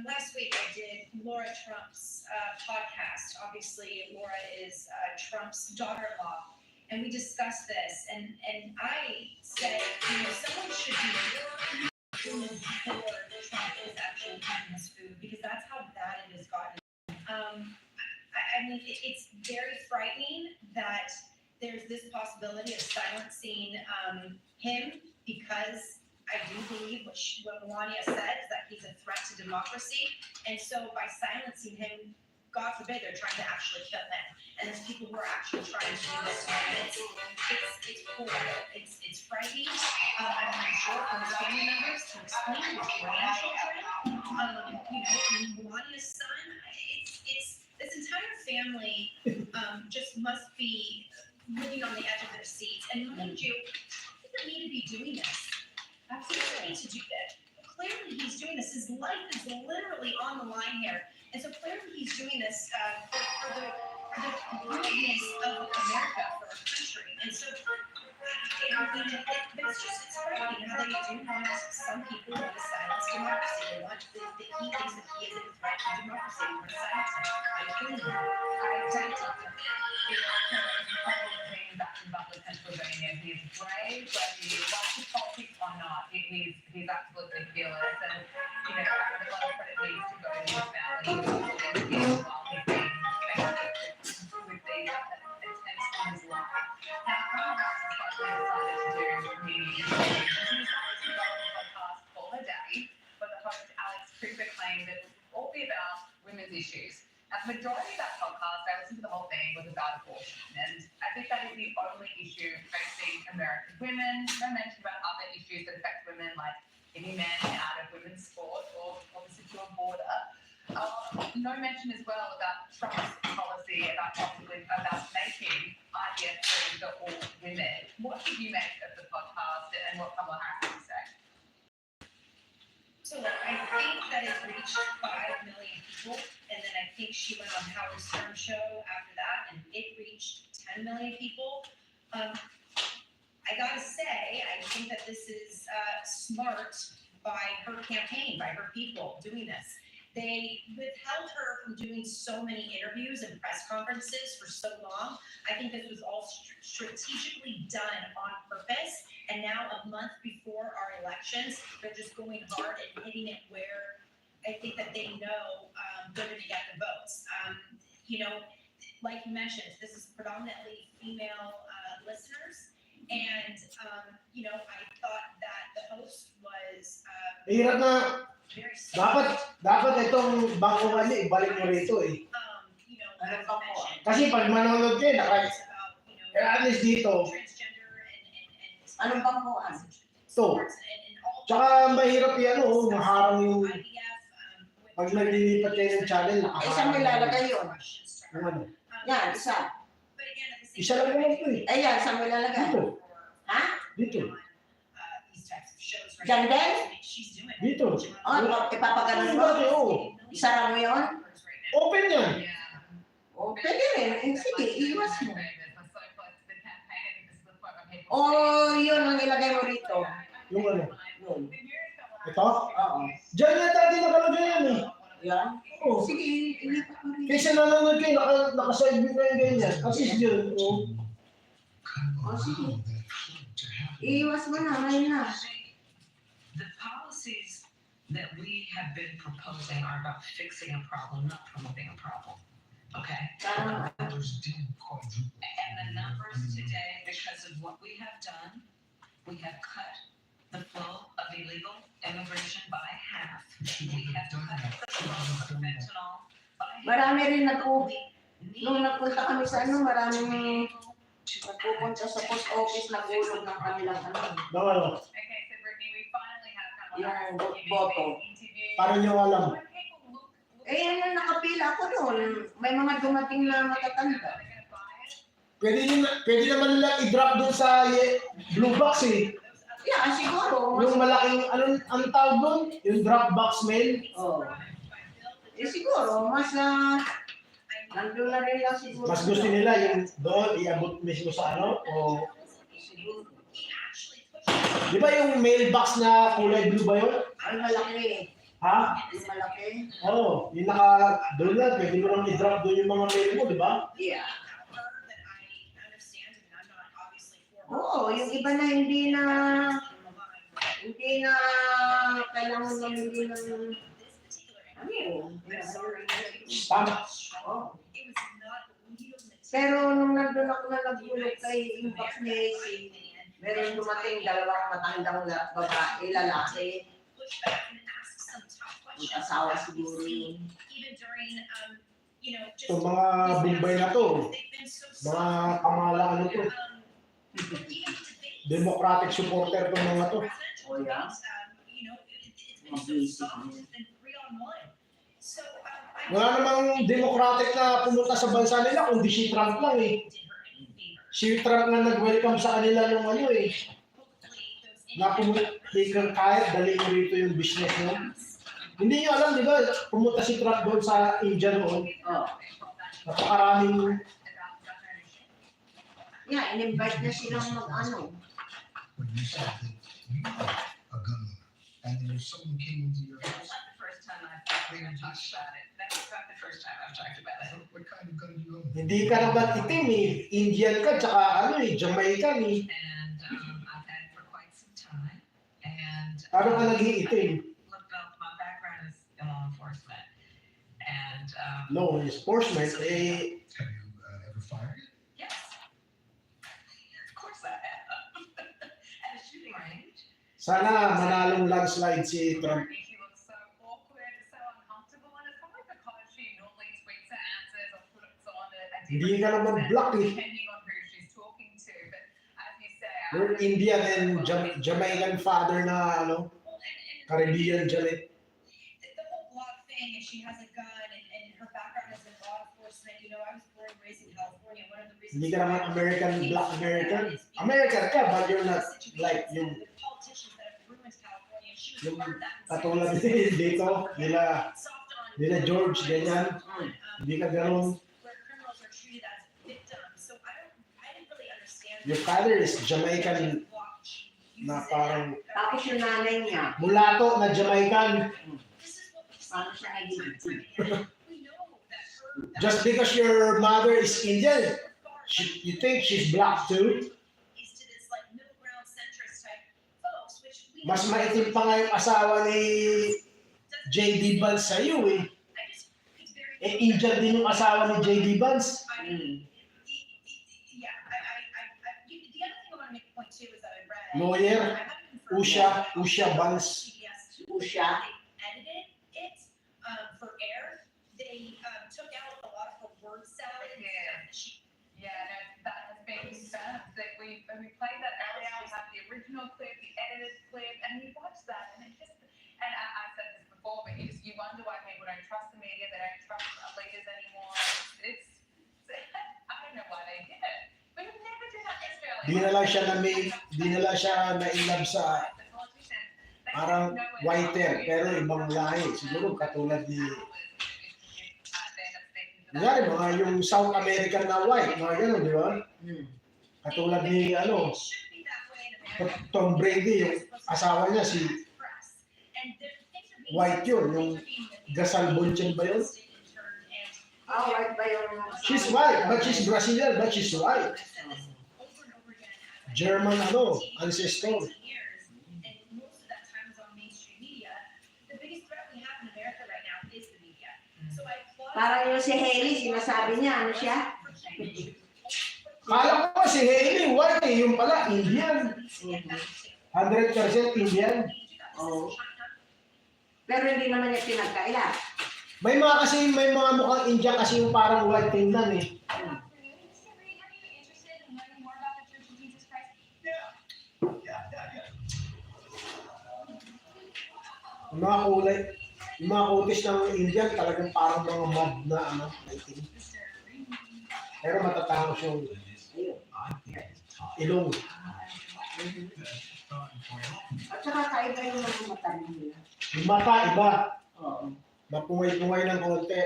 last week I did Laura Trump's podcast. Obviously, Laura is Trump's daughter-in-law, and we discussed this. And I said, someone should be more before Trump is actually eating his food, because that's how bad it has gotten. I mean, it's very frightening that there's this possibility of silencing him, because I do believe what Melania said is that he's a threat to democracy. And so by silencing him, God forbid, they're trying to actually kill him. And there's people who are actually trying to do this. It's horrible. It's frightening. I'm not sure for his family members to explain to his grandchildren. Melania's son, it's this entire family just must be living on the edge of their seats. And mind you, he doesn't need to be doing this. Absolutely need to do that. Clearly he's doing this. His life is literally on the line here. And so clearly he's doing this for the goodness of America, for our country. And so it's frightening how they do want some people want to silence democracy. They want he thinks that he is a threat to democracy. They want to silence him. I hear you. I don't. Pennsylvania. He's brave, whether you like his politics or not. He's absolutely fearless, and a lot of credit needs to go to his family while he's been faced with these attempts on his life. Now, Kamala Harris decided to do media podcast for her daddy, but the host Alex Cooper claimed that it would all be about women's issues. Now, the majority of that podcast, I listened to the whole thing, was about abortion. And I think that is the only issue facing American women. No mention about other issues that affect women, like getting men out of women's sport or the secure border. No mention as well about Trump's policy about making IVF free for all women. What did you make of the podcast and what Kamala Harris had to say? So look, I think that it reached 5 million people, and then I think she went on Howard Stern show after that, and it reached 10 million people. I gotta say, I think that this is smart by her campaign, by her people doing this. They withheld her from doing so many interviews and press conferences for so long. I think this was all strategically done on purpose. And now, a month before our elections, they're just going hard and hitting it where I think that they know they're going to get the votes. Like you mentioned, this is predominantly female listeners. And, I thought that the host was Hirap na. very smart. Dapat itong bangko mali, ibalik mo rito eh. As mentioned, Kasi pag manonood kayo, at least dito, transgender and Anong bangkuan? to. Tsaka mahirap yan, maharang yung pag naglilipat kayo ng channel, Eh, saan mo ilalagay yun? Ano? Yan, isa. Isa lang naman ito eh. Eh, yan, saan mo ilalagay? Dito. Ha? Dito. Diyan din? Dito. Ipapaganon mo? Isara mo yun? Open yan. O, pwede rin. Eh, sige, iwas mo. O, yun ang ilagay mo rito. Yung ano? Yun. Ito? Oo. Diyan yata din nakalagay yan eh. Yan? Oo. Sige, ilipat mo rito. Kaysa nanonood kayo, nakaside view kayo ganyan. Kasi yun, O, sige. Iwas mo na, ngayon na. The policies that we have been proposing are about fixing a problem, not promoting a problem. Okay? Tama. And the numbers today, because of what we have done, we have cut the flow of illegal immigration by half. We have cut the flow of fentanyl by half. Marami rin nung nagpunta kami sa maraming nagpupunta sa post office, nagulog ng kanilang Bawal. Okay, so Brittany, we finally have Kamala Yung Harris giving boto. an interview. Paano nyo alam? Eh, nakapila ako doon. May mga dumating na matatanda. Pwede naman nilang i-drop doon sa blue box eh. Yeah, siguro. Yung malaking, anong tawag doon? Yung drop box mail. Oh. Eh, siguro, mas Nandun na rin lang siguro. Mas gusto nila yung doon, iabot mismo sa ano, o Siguro. di ba yung mailbox na kulay blue ba yun? Ay, malaki. Ha? Yung malaki. Oo, yung naka doon na, pwede mo lang i-drop doon yung mga mail mo, di ba? Yeah. Oo, yung iba na hindi na kailangan mamili ng ano yun? Tama. Oo. Pero nung nandun ako na nagulog kay Impact Messi, meron dumating dalawang matandang babae, lalaki. Ang asawa siguro yun. Itong mga Bombay na to, mga kamala ano to, Democratic supporter itong mga to. O yan? Wala namang Democratic na pumunta sa bansa nila, kundi si Trump lang eh. Si Trump na nag-welcome sa kanila nung ano eh. Na pumunta, kahit dali mo rito yung business mo. Hindi nyo alam, di ba? Pumunta si Trump doon sa India noon. Oo. Napakaraming... Yeah, in-invite na silang mag-ano. When you said that you are a gun owner, and then if someone came into your house, Not the first time I've talked about it. That's not the first time I've talked about it. what kind of gun do you own? Hindi ka naman itim eh. Indian ka, tsaka ano eh, Jamaican eh. And I've had it for quite some time. And Paano ka naging itim? look, my background is in law enforcement. And Law enforcement, eh, Have you ever fired? yes, of course I have. At a shooting range. sana manalong landslide si Trump. She looks so awkward, so uncomfortable, and it's probably because she normally tweets her answers or puts on a Hindi ka naman black eh. depending on who she's talking to. But as you say, You're Indian and Jamaican father na ano, Caribbean Janet. The whole blog thing, and she has a gun, and her background is in law enforcement. You know, I was born and raised in California. One of the reasons Hindi ka naman American, black American. American ka, but you're not like yung the politicians that have ruined California. She was yung part of that. katulad dito, nila George, ganyan. Hindi ka ganun. Where criminals are treated as victims. So I didn't really understand. Your father is Jamaican na parang Tapos yung nanay niya, mulato na Jamaican. paano siya naging itim? Just because your mother is Indian, you think she's black too? Mas maitim pa nga yung asawa ni J.D. Vance sa iyo eh. Eh, Indian din yung asawa ni J.D. Vance. Lawyer, Usha Vance. Usha. Edited it for air. They took out a lot of her word salad. Yeah, no, that has been confirmed that when we played that earlier, we have the original clip, the edited clip, and you watch that, and it just, and I said this before, but you wonder why people don't trust the media, they don't trust leaders anymore. It's I don't know why they did it. We would never do that in Australia. Di na lang siya na-inlove sa parang whiter, pero ibang lahi. Siguro katulad ni Kunyari, mga yung South American na white, mga gano'n, di ba? Katulad ni, ano, Tom Brady, yung asawa niya, si white yun, yung Gasal Bonchen ba yun? White ba yung... She's white, but she's Brazilian, but she's white. German, ano, ancestor. Parang yung si Haley, sinasabi niya, ano siya? Kala ko si Haley, white eh, yung pala, Indian. 100% Indian. Oo. Pero hindi naman niya pinagkaila. May mga mukhang Indian kasi yung parang white tingnan eh. Yung mga kulay, yung mga kutis ng Indian talagang parang mga mud na ano, itim. Pero matatangos yung ilong. At saka kaiba yung mga mata nila. Yung mata, iba. Oo. Mapungay-pungay ng konti.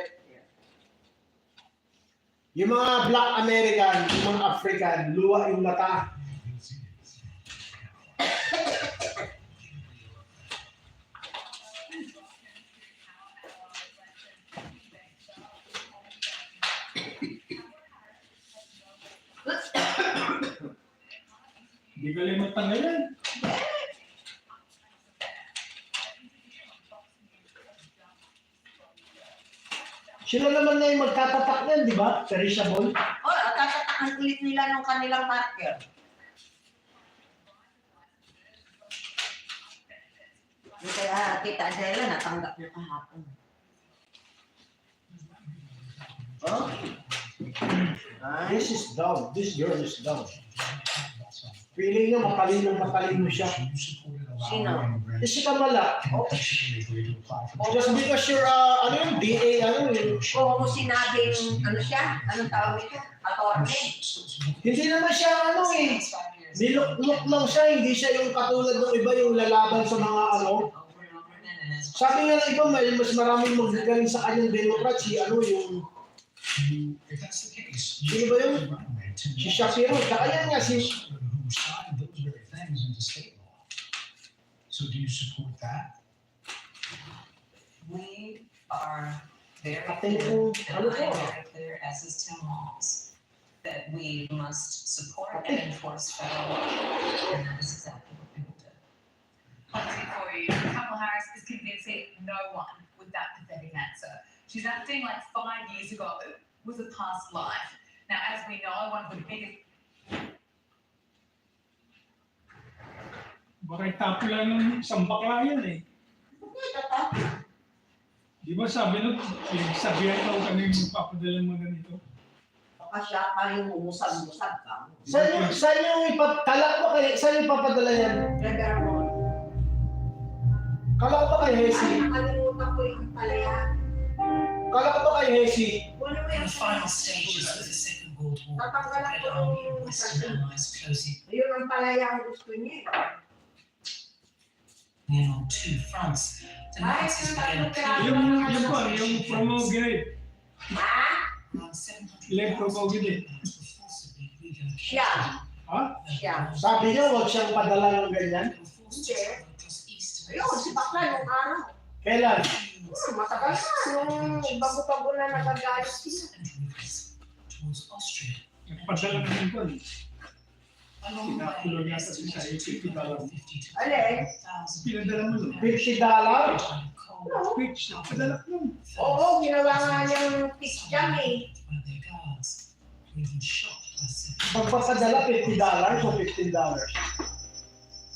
Yung mga Black American, yung mga African, luwa yung mata. Hindi ka limot tanggalan. Sila naman na yung magtatatak yan, di ba? Perishable. Oh, tatatakan ulit nila ng kanilang marker. Kaya Tita Adela natanggap niya kahapon. Oh? This is dumb. This girl is dumb. Feeling niya matalino siya. Sino? Si Kamala. Oh. Just because you're, ano yung DA, ano yun? Oo, mo sinabing, ano siya? Anong tawag nito? Attorney. Hindi naman siya, ano eh. Nilok-lok lang siya, hindi siya yung katulad ng iba yung lalaban sa mga ano. Sabi nga ng iba, mas maraming magagaling sa kanyang Democrat, si ano yung... Sino ba yun? Si Shapiro. Saka yan nga si... So do you support that? We are very Atin clear, kung and ano I po. am very clear, as is Tim Walz, that we must support and enforce federal law, and that is exactly what we will do. Honestly for you, Kamala Harris is convincing no one with that pathetic answer. She's acting like 5 years ago was a past life. Now, as we know, one of the biggest Baka tapo lang ng isang bakla yan eh. Di ba sabi nun, sabihan daw kami magpapadala mo ganito. Baka siya pa yung umusag-musag ka. Saan yung ipapadala yan? Kala ko ba kay Hesi? Nakalimutan ko yung palayan. Kala ko ba kay Hesi? Ano mo In yung the final stages of the Second World War, tatanggalan Red ko Army yung and Western Allies closing yun ang palaya ang gusto niya. in on two fronts. The Nazis began Yung promulgate. Ha? around 700,000 Ilang promulgate? Americans were forcibly relocated. Siya. Ha? Siya. Sabi niya, huwag siyang padala ng ganyan. They were forced to travel across eastern Ayun, si Bakla nung araw. Kailan? Matagal na. Nung bago-bago na nagagalit siya. and rivers towards Austria. Nagpadala namin ko. Along the Pinakulong way, yata siya sa estimated $50. 50 to Alin? 100,000 Pinadala mo nun. $50? No. Pitch, nagpadala ko nun. Oo, ginawa nga niyang pitch jam eh. by their guards, or even shot by several. Pagpapadala, $50 o $15?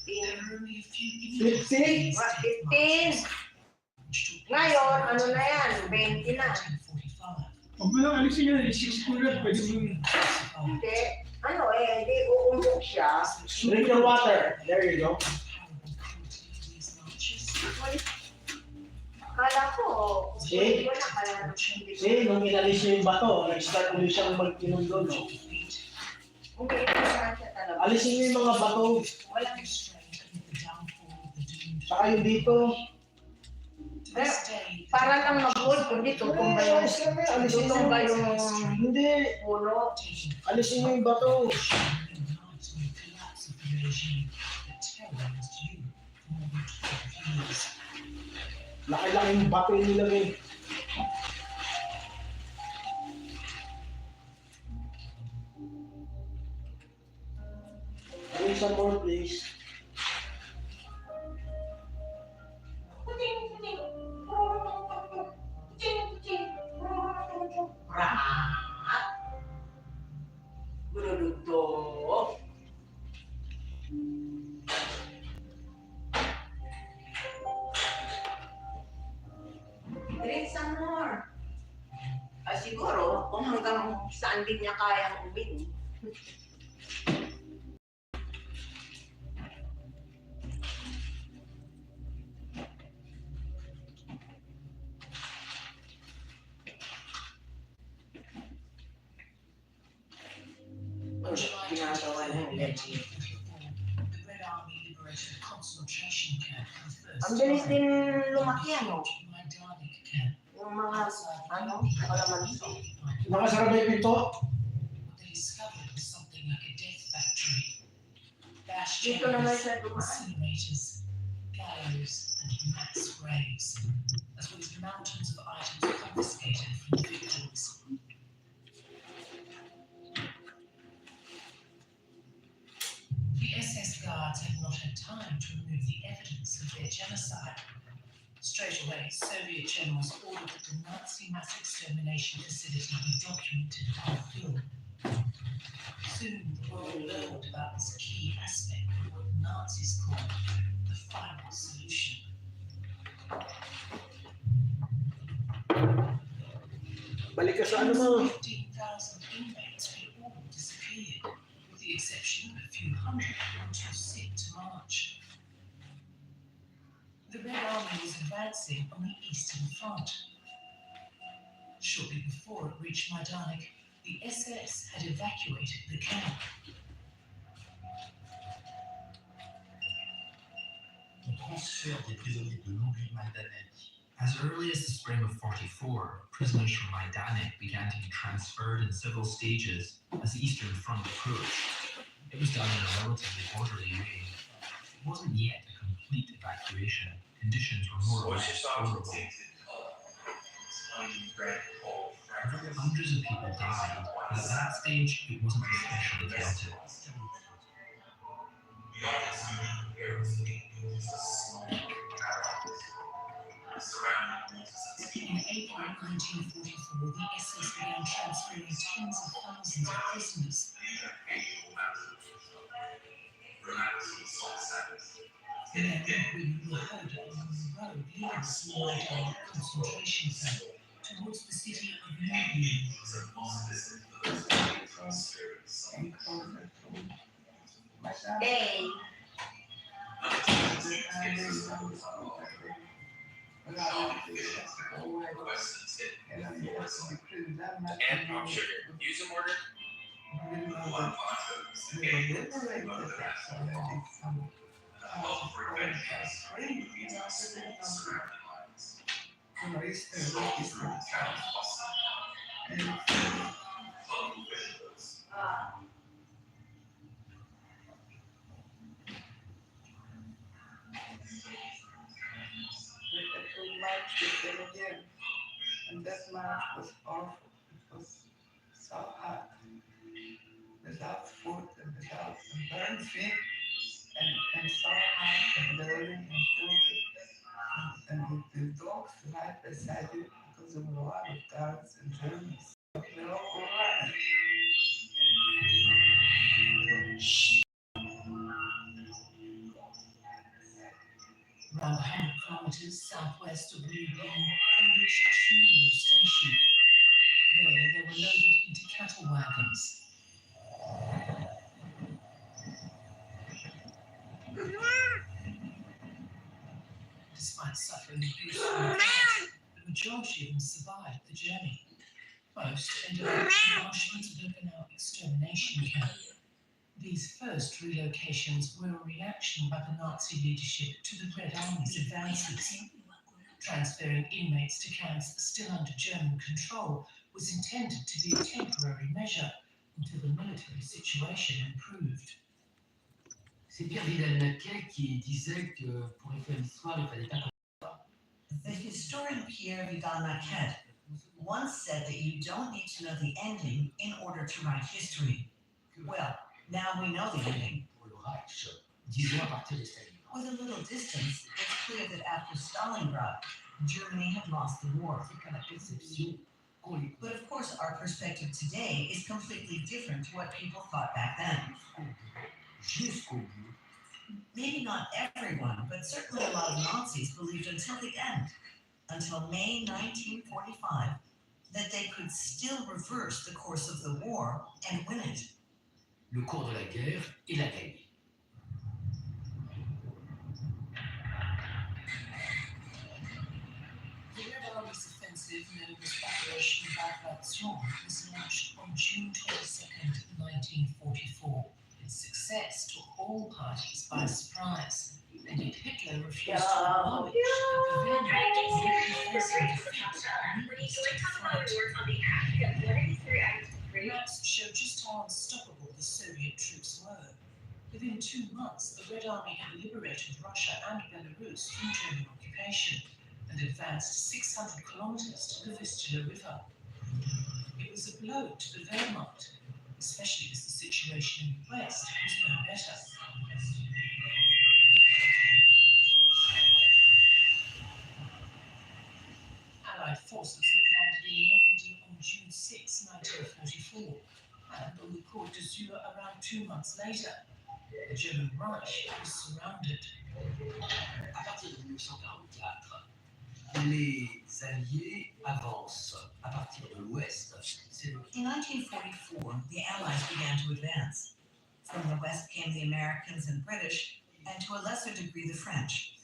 There are only a few 50? 15. Ngayon, ano na yan? 20 na. Huwag mo lang alisin yan, i-6 ko lang, pwede mo yun. Hindi. Ano eh, hindi uumbok siya. Drink your water. There you go. Akala ko, See? wala kaya hindi. See, nung inalis niya yung bato, nag-start ulit siyang mag-inom doon. No? Umiinom na siya talaga. Alisin niyo yung mga bato. Walang Saka yung dito. para lang mag-hold, kundi tutumba yung tutumba yung Hindi. puno. Alisin niyo yung bato. Laki-laki yung bato yung nilagay. Bring some more, please. Brudo. Drink some more. Siguro, kung hanggang saan din niya kayang uminom. Ginagawa ng legend. Ang bilis din lumaki ano. yung mga, kalamansi. Nakasara ba yung pinto? What they discovered was something like a death factory. Bash Dito naman chambers, siya dumaan. incinerators, gallows, and mass graves, as well as mountains of items confiscated from the victims. The SS guards had not had time to remove the evidence of their genocide. Straight away, Soviet generals ordered that the Nazi mass extermination facility be documented on film. Soon, the world learned about this key aspect of what Nazis called the final solution. Balik ka sa ano mo. 15,000 inmates had all disappeared, with the exception of a few hundred who were too sick to march. The Red Army was advancing on the Eastern Front. Shortly before it reached Majdanek, the SS had evacuated the camp. On transfère des prisonniers de l'oubli Majdanek. As early as the spring of 44, prisoners from Majdanek began to be transferred in several stages as the Eastern Front approached. It was done in a relatively orderly way. It wasn't yet a complete evacuation. Conditions were more or less tolerable. Hundreds of people died, but at that stage, it wasn't especially chaotic. In April 1944, the SS began transferring tens of thousands of prisoners. Men and women were herded along the road leading to the Majdanek concentration camp towards the city of Lublin. Day. And pump sugar. Use them order. And that march was awful. It was so hot. Without food and without burnt feet and so hot and dirty and filthy. And the dogs right beside you because there were a lot of guards and Germans. They're all right. Around 100 kilometers southwest of Lublin, they reached Schmielow station. There, they were loaded into cattle wagons. Despite suffering abuse from the guards, the majority of them survived the journey. Most ended up in Auschwitz-Birkenau extermination camp. These first relocations were a reaction by the Nazi leadership to the Red Army's advances. Transferring inmates to camps still under German control was intended to be a temporary measure until the military situation improved. C'est Pierre Vidal-Naquet qui disait que pour écrire l'histoire, il fallait pas. The historian Pierre Vidal-Naquet once said that you don't need to know the ending in order to write history. Well, now we know the ending. With a little distance, it's clear that after Stalingrad, Germany had lost the war. But of course, our perspective today is completely different to what people thought back then. Maybe not everyone, but certainly a lot of Nazis believed until the end, until May 1945, that they could still reverse the course of the war and win it. Le cours de la guerre et la gagner. The Red Army's offensive, known as Operation Bagration, was launched on June 22nd, 1944. Its success took all parties by surprise, and yet Hitler refused to acknowledge that Bavaria was facing defeat Within 2 months, the Red Army had liberated Russia and Belarus from German occupation and advanced 600 kilometers to the Vistula River. It was a blow to the Wehrmacht, especially as the situation in the West was no better. Allied forces had landed in Normandy on June 6, 1944, and on the Côte d'Azur around 2 months later. The German Reich was surrounded. À partir de 1944, les Alliés avancent à partir de l'Ouest. In 1944, the Allies began to advance. From the west came the Americans and British, and to a lesser degree the French.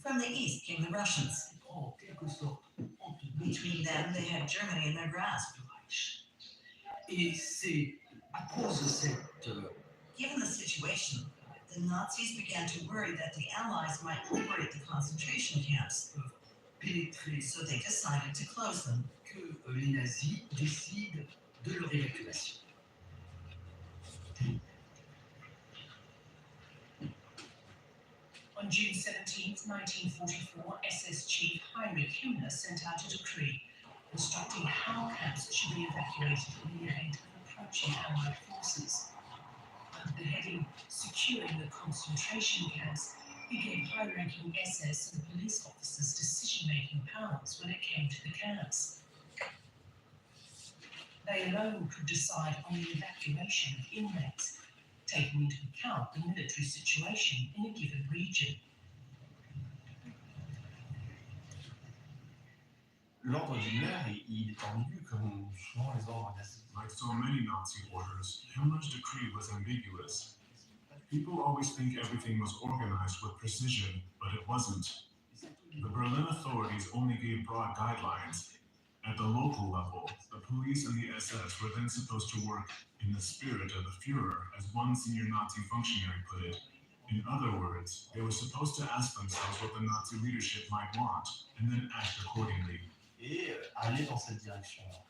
From the east came the Russians. En quelque sorte, Between them, they had Germany in their grasp. et c'est à cause de cette Given the situation, the Nazis began to worry that the Allies might liberate the concentration camps, pénétrer so they decided to close them. que les nazis décident de leur évacuation. On June 17, 1944, SS Chief Heinrich Himmler sent out a decree instructing how camps should be evacuated in the event of approaching Allied forces. Under the heading Securing the Concentration Camps, he gave high-ranking SS and police officers decision-making powers when it came to the camps. They alone could decide on the evacuation of inmates, taking into account the military situation in a given region. L'ordre d'Himmler, il est ambigu comme souvent les ordres nazis. Like so many Nazi orders, Himmler's decree was ambiguous. People always think everything was organized with precision, but it wasn't. The Berlin authorities only gave broad guidelines. At the local level, the police and the SS were then supposed to work in the spirit of the Führer, as one senior Nazi functionary put it. In other words, they were supposed to ask themselves what the Nazi leadership might want, and then act accordingly. Et aller dans cette direction-là.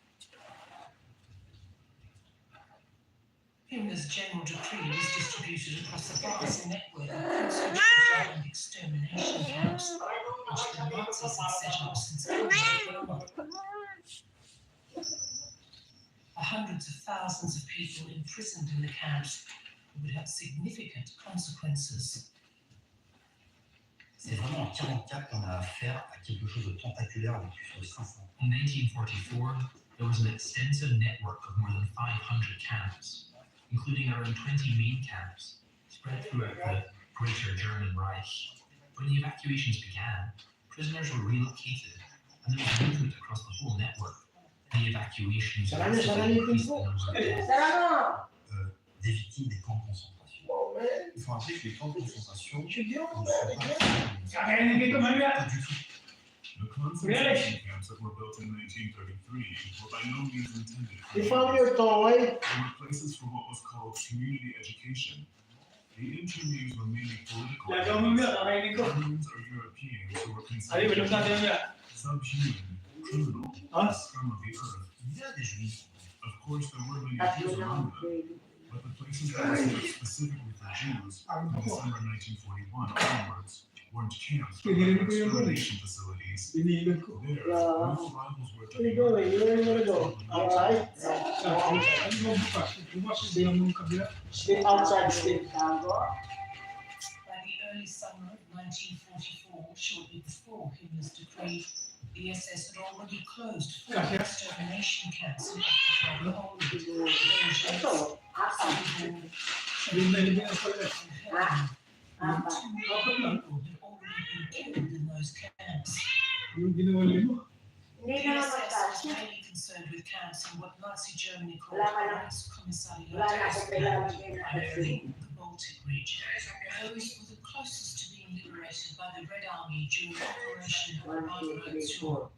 Himmler's general decree was distributed across a vast network of concentration and extermination camps, which the Nazis had set up since Goodmorning. Hundreds of thousands of people imprisoned in the camps would have significant consequences. C'est vraiment en 1944 qu'on a affaire à quelque chose de tentaculaire avec plus de 500. In 1944, there was an extensive network of more than 500 camps, including around 20 main camps, spread throughout the Greater German Reich. When the evacuations began, prisoners were relocated, and there was movement across the whole network. The evacuations massively increased the number of deaths. Des victimes des camps de concentration. Il faut rappeler que les camps de concentration ne sont pas du tout. The concentration camps that were built in 1933 were by no means intended for You found your toy. They were places for what was called community education. The interviews were mainly political. Germans or Europeans who were considered subhuman, criminal, the scum of the earth. Of course, there were many Jews among them, but the places that were set up specifically for Jews from December 1941 onwards weren't camps, but extermination facilities. There, youth rivals were to Outside state. By the early summer of 1944, shortly before Himmler's decree, the SS had already closed 4 extermination camps in occupied Poland. Killed in those camps. The SS was mainly concerned with camps in what Nazi Germany called Reichskommissariat, primarily the Baltic region. Those were the closest to being liberated by the Red Army during Operation Barbarossa.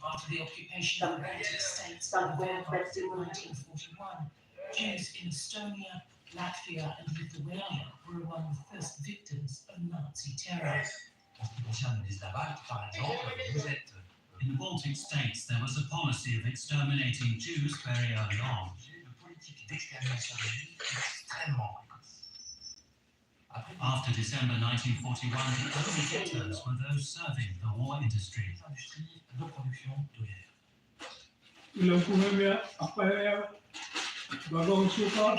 After the occupation of the Baltic states by the Wehrmacht in 1941, Jews in Estonia, Latvia and Lithuania were among the first victims of Nazi terror. En ce qui concerne les esclavages, par exemple, vous êtes... In the Baltic states, there was a policy of exterminating Jews very early on. Une politique d'extermination des Juifs extrêmement précoce. After December 1941, the only debtors were those serving the war industry. Ilang puno niya, apaya, bagong suka,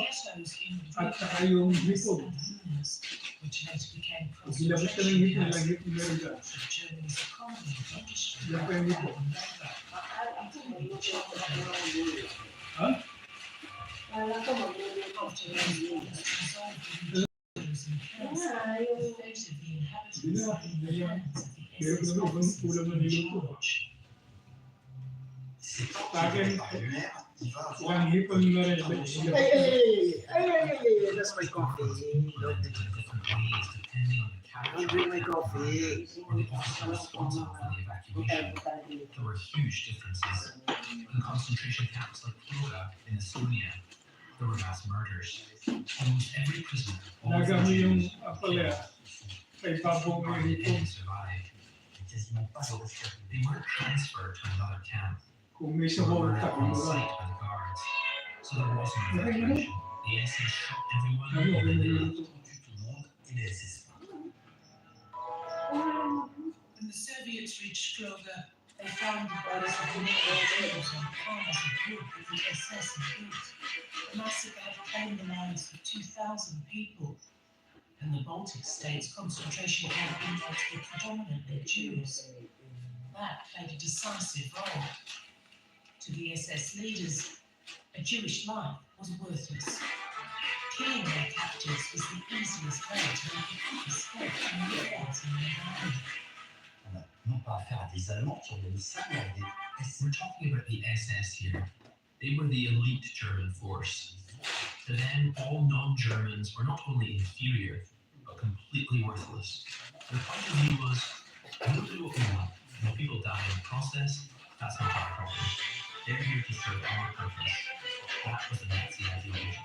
at saka yung hipon. Gilabas ka ng hipon, lagi meron ka. Yan pa yung hipon. Ha? That's my coffee. Don't drink my coffee. There were huge differences. In concentration camps like Ploga in Estonia, there were mass murders. Almost every prisoner, Nagami yung apalya. Kay babong hardly yung hipon. any survived. They weren't transferred to another camp. Kung may They were sabong murdered on tayo. site by the guards. So there wasn't evacuation. The SS shot everyone and then they left. When the Soviets reached Stroga, they found the bodies of many Jews on cars of wood that the SS had built. The massacre had claimed the lives of 2,000 people. In the Baltic states, concentration camp inmates were predominantly Jews. That played a decisive role. To the SS leaders, a Jewish life was worthless. Killing their captives was the easiest way to make a quick escape from the wars in their land. We're talking about the SS here. They were the elite German force. To them, all non-Germans were not only inferior, but completely worthless. Their point of view was, we'll do what we want. When people die in the process, that's not our problem. They're here to serve our purpose. That was the Nazi ideology.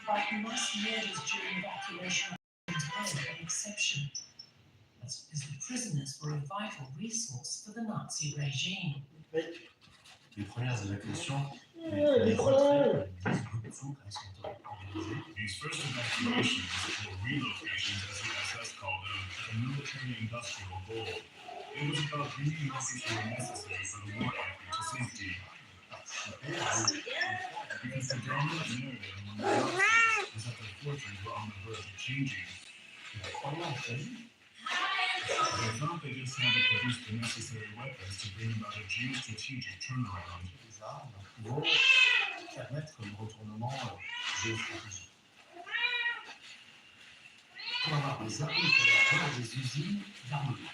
But mass murders during evacuation operations were an exception. That's because the prisoners were a vital resource for the Nazi regime. Les premières évacuations, Di ko lang. these first evacuations or relocations, as the SS called them, had a military-industrial goal. It was about bringing workers who were necessary for the war effort to safety. Because the dominant narrative among the Nazis was that their fortunes were on the verge of changing. They thought they just had to produce the necessary weapons to bring about a geostrategic turnaround. Pour avoir des armes, il fallait avoir des usines d'armement.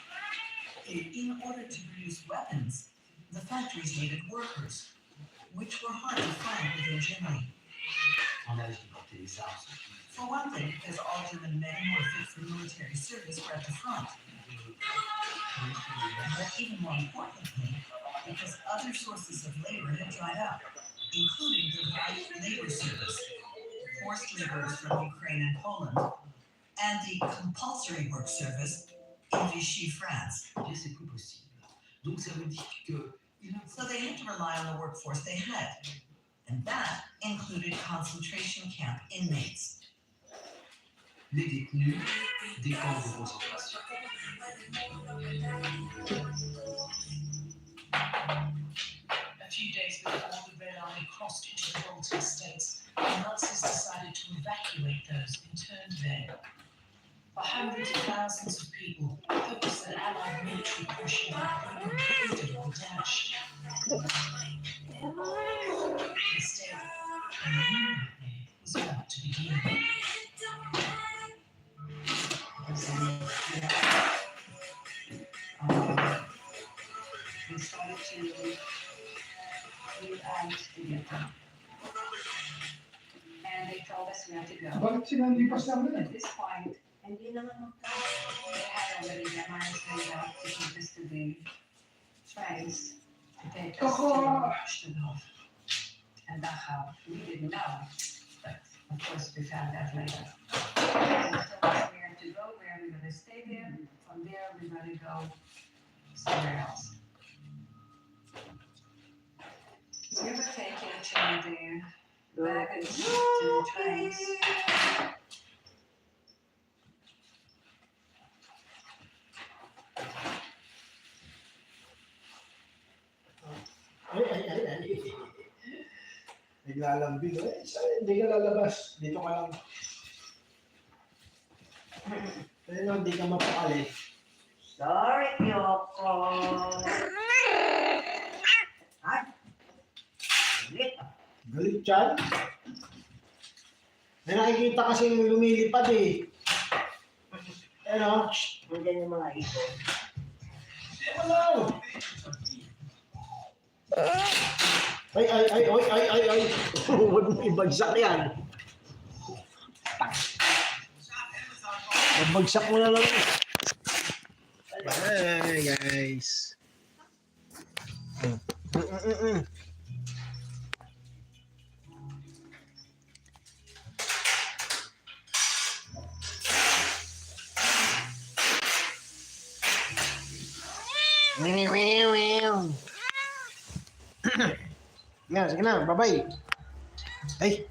In order to produce weapons, the factories needed workers, which were hard to find within Germany. For one thing, because all German men who were fit for military service were at the front. But even more importantly, because other sources of labor had dried up, including the light labor service, forced laborers from Ukraine and Poland, and the compulsory work service in Vichy, France. So they had to rely on the workforce they had, and that included concentration camp inmates. Les détenus des camps de concentration. A few days before the Red Army crossed into the Baltic states, the Nazis decided to evacuate those interned there. For hundreds of thousands of people, hopes that Allied military pressure would bring freedom were dashed. Instead, a new nightmare was about to begin. We started to move out to Vietnam. And they told us we had to go. Bakit sila hindi pa sa amin? At this point, hindi naman they had already their minds made up to take us to the trains to take us to Stuttgart and Dachau. We didn't know, but of course we found out later. They told us where to go, where we were going to stay there. From there we were going to go somewhere else. We were taken to the back and to the trains. Ay. Naglalambing. Hindi ka lalabas. Dito ka lang. Pero hindi ka mapakali. Sorry, Kyoko. Ay. Galit yan. May nakikita kasi lumilipad eh. Ano? Nandiyan yung mga ipon. Wala. Ay. Huwag mo ibagsak yan. Ibagsak mo na lang. Bye, guys. Nga, sige na, bye-bye. Ay.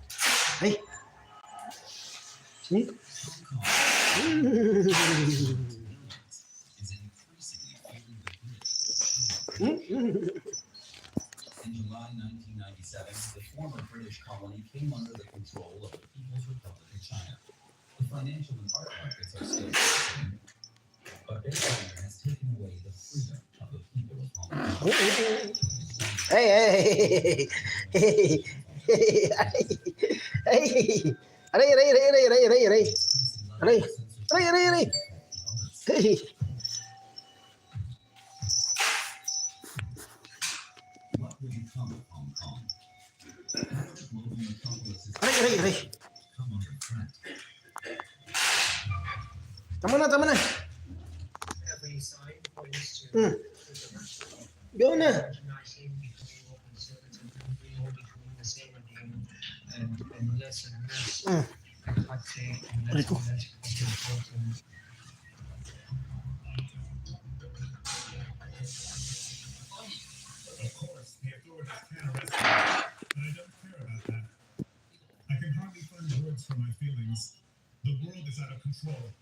See? In July 1997, the former British colony came under the control of the People's Republic of China. The financial and art markets are still the same, but Beijing has taken away the freedom of the people of Hong Kong. Hey. Aray. Hey. What will become of Hong Kong? Global metropolis is Aray. come under threat. Tama na. Go na. Aray ko. Of course, the authorities can arrest me, but I don't care about that. I can hardly find words for my feelings. The world is out of control.